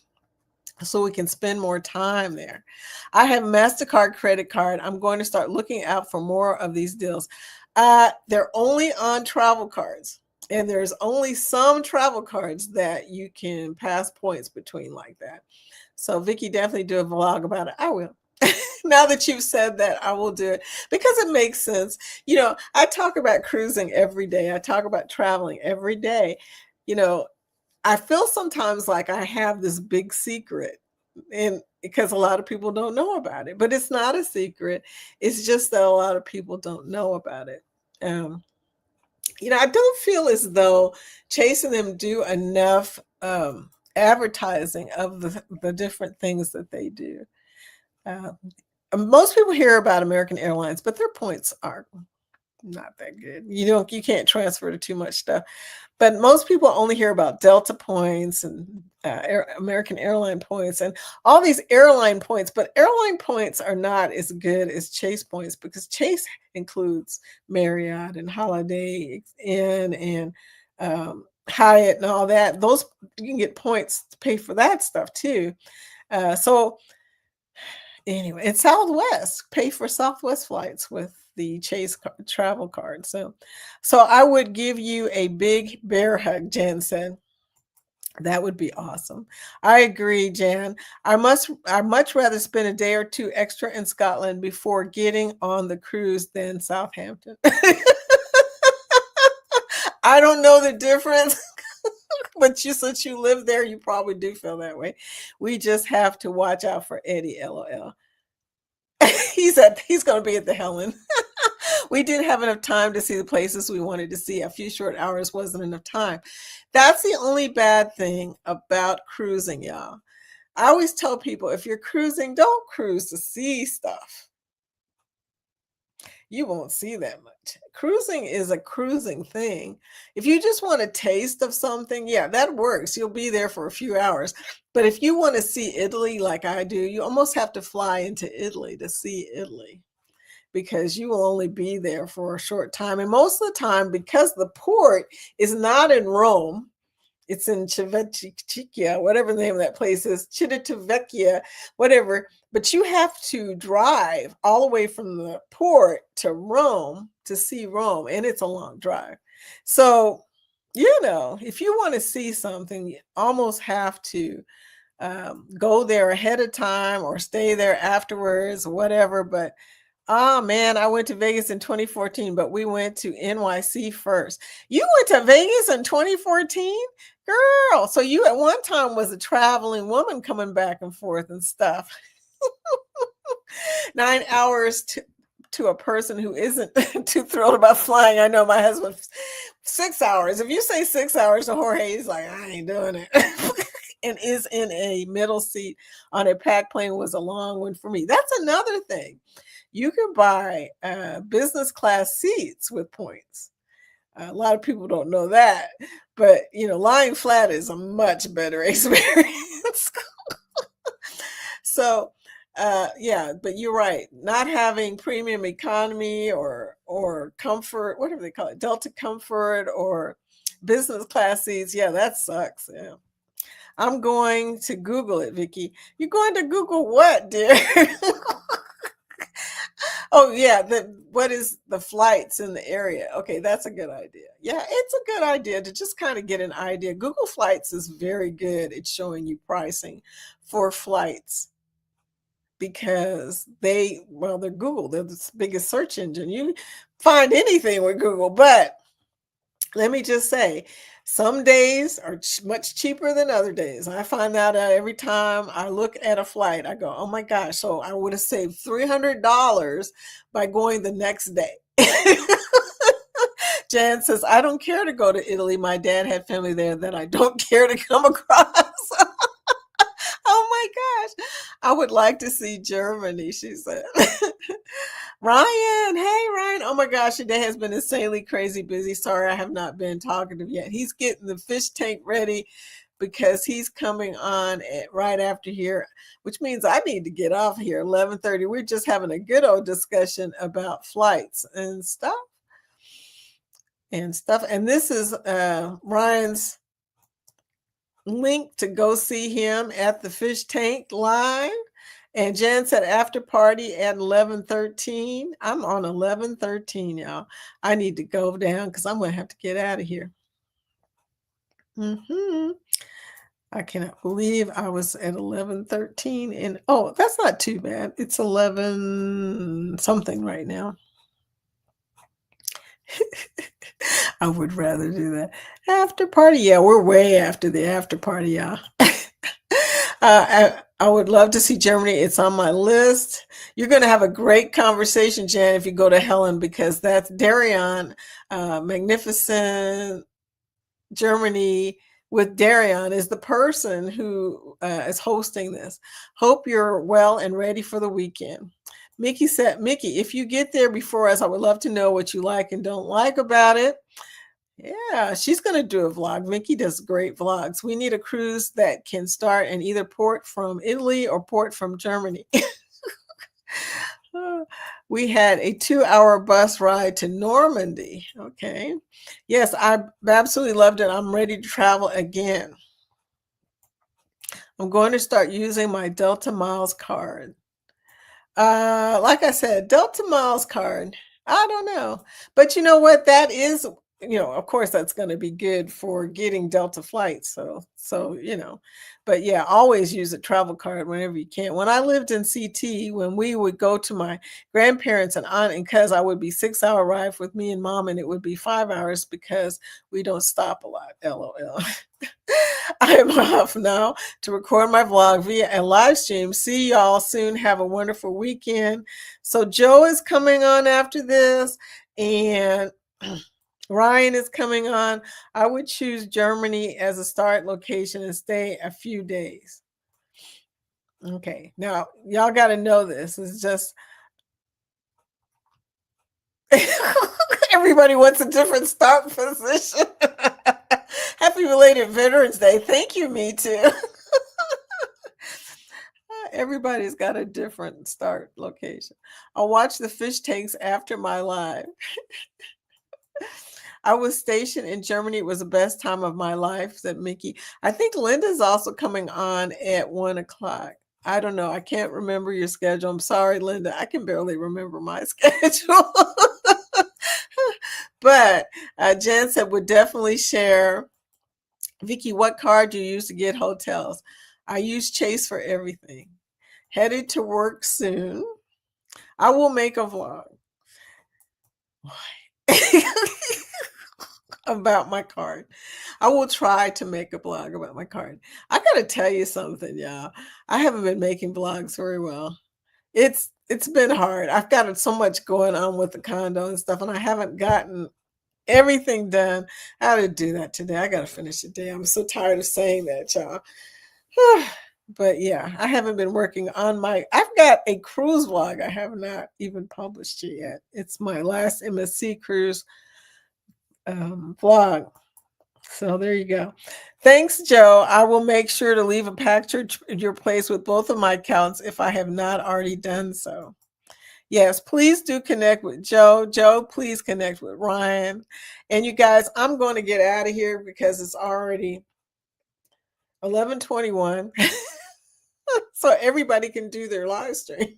so we can spend more time there. I have a MasterCard credit card. I'm going to start looking out for more of these deals. They're only on travel cards, and there's only some travel cards that you can pass points between like that. So Vicky, definitely do a vlog about it. I will. Now that you've said that, I will do it because it makes sense. I talk about cruising every day. I talk about traveling every day. I feel sometimes like I have this big secret, and because a lot of people don't know about it, but it's not a secret. It's just that a lot of people don't know about it. I don't feel as though Chase and them do enough advertising of the different things that they do. Most people hear about American Airlines, but their points are not that good. You can't transfer to too much stuff. But most people only hear about Delta points and American airline points and all these airline points. But airline points are not as good as Chase points because Chase includes Marriott and Holiday Inn and Hyatt and all that. Those you can get points to pay for that stuff too. So anyway, and Southwest pay for Southwest flights with the Chase travel card. So I would give you a big bear hug, Jan said. That would be awesome. I agree, Jan. I much rather spend a day or two extra in Scotland before getting on the cruise than Southampton. I don't know the difference, but since you live there, you probably do feel that way. We just have to watch out for Eddie, LOL. He's going to be at the Helen. We didn't have enough time to see the places we wanted to see. A few short hours wasn't enough time. That's the only bad thing about cruising, y'all. I always tell people, if you're cruising, don't cruise to see stuff. You won't see that much. Cruising is a cruising thing. If you just want a taste of something, yeah, that works. You'll be there for a few hours. But if you want to see Italy like I do, you almost have to fly into Italy to see Italy, because you will only be there for a short time. And most of the time, because the port is not in Rome, it's in Civitavecchia, whatever the name of that place is, Civitavecchia, whatever. But you have to drive all the way from the port to Rome to see Rome, and it's a long drive. So, if you want to see something, you almost have to go there ahead of time or stay there afterwards, whatever. But man, I went to Vegas in 2014, but we went to NYC first. You went to Vegas in 2014? Girl, so you at one time was a traveling woman coming back and forth and stuff. 9 hours to a person who isn't too thrilled about flying. I know my husband, 6 hours. If you say 6 hours to Jorge, he's like, I ain't doing it. And is in a middle seat on a packed plane was a long one for me. That's another thing. You can buy business class seats with points. A lot of people don't know that, but lying flat is a much better experience. So, yeah, but you're right. Not having premium economy or comfort, whatever they call it, Delta Comfort or business class seats, yeah, that sucks. Yeah. I'm going to Google it, Vicky. You're going to Google what, dear? Oh, yeah. What is the flights in the area? Okay, that's a good idea. Yeah, it's a good idea to just kind of get an idea. Google Flights is very good at showing you pricing for flights, because they're Google. They're the biggest search engine. You find anything with Google. But let me just say, some days are much cheaper than other days. I find that out every time I look at a flight. I go, oh my gosh, so I would have saved $300 by going the next day. Jan says, I don't care to go to Italy. My dad had family there that I don't care to come across. Oh my gosh, I would like to see Germany, she said. Ryan, hey Ryan. Oh my gosh, today has been insanely crazy busy. Sorry, I have not been talkative yet. He's getting the fish tank ready because he's coming on right after here, which means I need to get off here 11:30. We're just having a good old discussion about flights and stuff. And this is Ryan's link to go see him at the fish tank live. And Jan said after party at 11:13. I'm on 11:13, y'all. I need to go down because I'm going to have to get out of here. I cannot believe I was at 11:13. And oh, that's not too bad. It's 11 something right now. I would rather do that. After party, yeah, we're way after the after party, y'all. I would love to see Germany. It's on my list. You're going to have a great conversation, Jan, if you go to Helen, because that's Darion, Magnificent Germany with Darion is the person who is hosting this. Hope you're well and ready for the weekend. Mickey said, Mickey, if you get there before us, I would love to know what you like and don't like about it. Yeah, she's going to do a vlog. Mickey does great vlogs. We need a cruise that can start in either port from Italy or port from Germany. We had a 2-hour bus ride to Normandy. Okay. Yes, I absolutely loved it. I'm ready to travel again. I'm going to start using my Delta Miles card. Like I said, Delta Miles card. I don't know. But you know what? That is of course that's going to be good for getting Delta flights. So, but yeah, always use a travel card whenever you can. When I lived in CT, when we would go to my grandparents and aunt and cuz, I would be 6-hour ride with me and mom, and it would be 5 hours because we don't stop a lot. LOL. I am off now to record my vlog via a live stream. See y'all soon. Have a wonderful weekend. So Joe is coming on after this, and Ryan is coming on. I would choose Germany as a start location and stay a few days. Okay, now y'all got to know this. It's just everybody wants a different start position. Happy belated Veterans Day. Thank you, me too. Everybody's got a different start location. I'll watch the fish tanks after my live. I was stationed in Germany. It was the best time of my life, said Mickey. I think Linda's also coming on at 1 o'clock. I don't know. I can't remember your schedule. I'm sorry, Linda. I can barely remember my schedule. But Jen said would definitely share. Vicky, what card do you use to get hotels? I use Chase for everything. Headed to work soon. I will make a vlog. About my card. I will try to make a blog about my card. I gotta tell you something, y'all. I haven't been making vlogs very well. It's been hard. I've got so much going on with the condo and stuff, and I haven't gotten everything done. I had to do that today. I gotta finish it today. I'm so tired of saying that, y'all. But yeah, I haven't been working on I've got a cruise vlog I have not even published it yet. It's my last MSC cruise vlog. So there you go. Thanks, Joe. I will make sure to leave a picture at your place with both of my accounts if I have not already done so. Yes, please do connect with Joe. Joe, please connect with Ryan. And you guys, I'm going to get out of here because it's already 11:21. So everybody can do their live stream.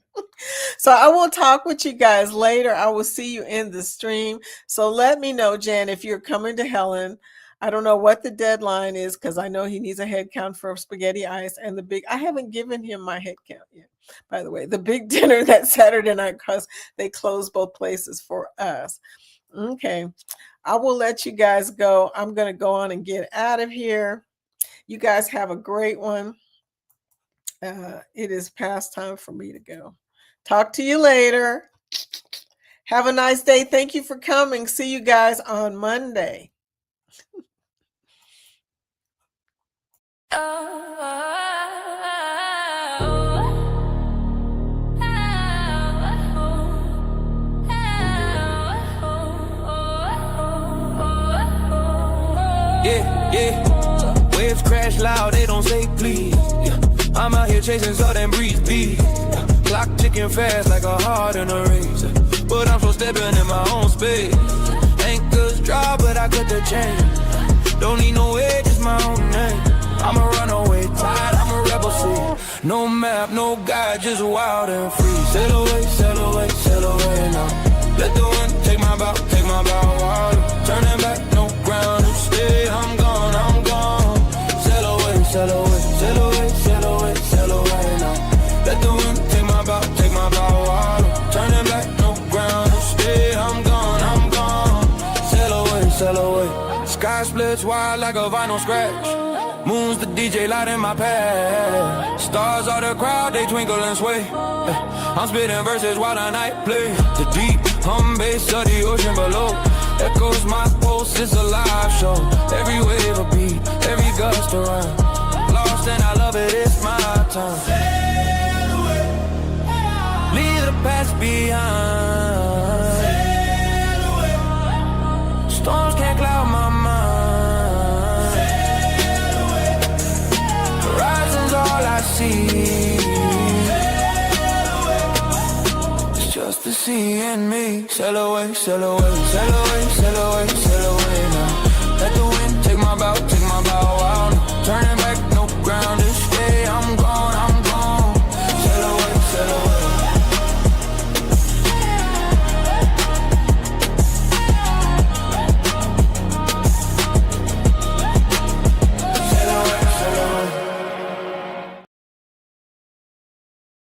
So I will talk with you guys later. I will see you in the stream. So let me know, Jan, if you're coming to Helen. I don't know what the deadline is because I know he needs a head count for spaghetti ice and I haven't given him my head count yet. By the way, the big dinner that Saturday night, because they closed both places for us. Okay, I will let you guys go. I'm going to go on and get out of here. You guys have a great one. It is past time for me to go. Talk to you later. Have a nice day. Thank you for coming. See you guys on Monday. Yeah. Waves crash loud, they don't say please. Yeah. I'm out here chasing southern breeze beat. Clock ticking fast like a heart in a race. But I'm still stepping in my own space. Anchors drop, but I cut the chain. Don't need no way, just my own name. I'm a runaway tide, I'm a rebel seed. No map, no guide, just wild and free. Sail away, sail away, sail away now. Let the wind take my bow water. Turning back, no ground to stay. I'm gone, I'm gone. Sail away, sail away, sail away, sail away, sail away now. Let the wind take my bow water. Turning back, no ground to stay. I'm gone, I'm gone. Sail away, sail away. Sky splits wide like a vinyl scratch. Moon's the DJ light in my pad. Stars are the crowd, they twinkle and sway. I'm spitting verses while the night play. The deep hum bass of the ocean below echoes my pulse, it's a live show. Every wave a beat, every gust a rhyme. Lost and I love it, it's my time. Sail away. Leave the past behind. Sail away. Storms can't cloud my mind. All I see it's just the sea and me. Sail away, sail away, sail away, sail away, sail away now. Let the wind take my bow, take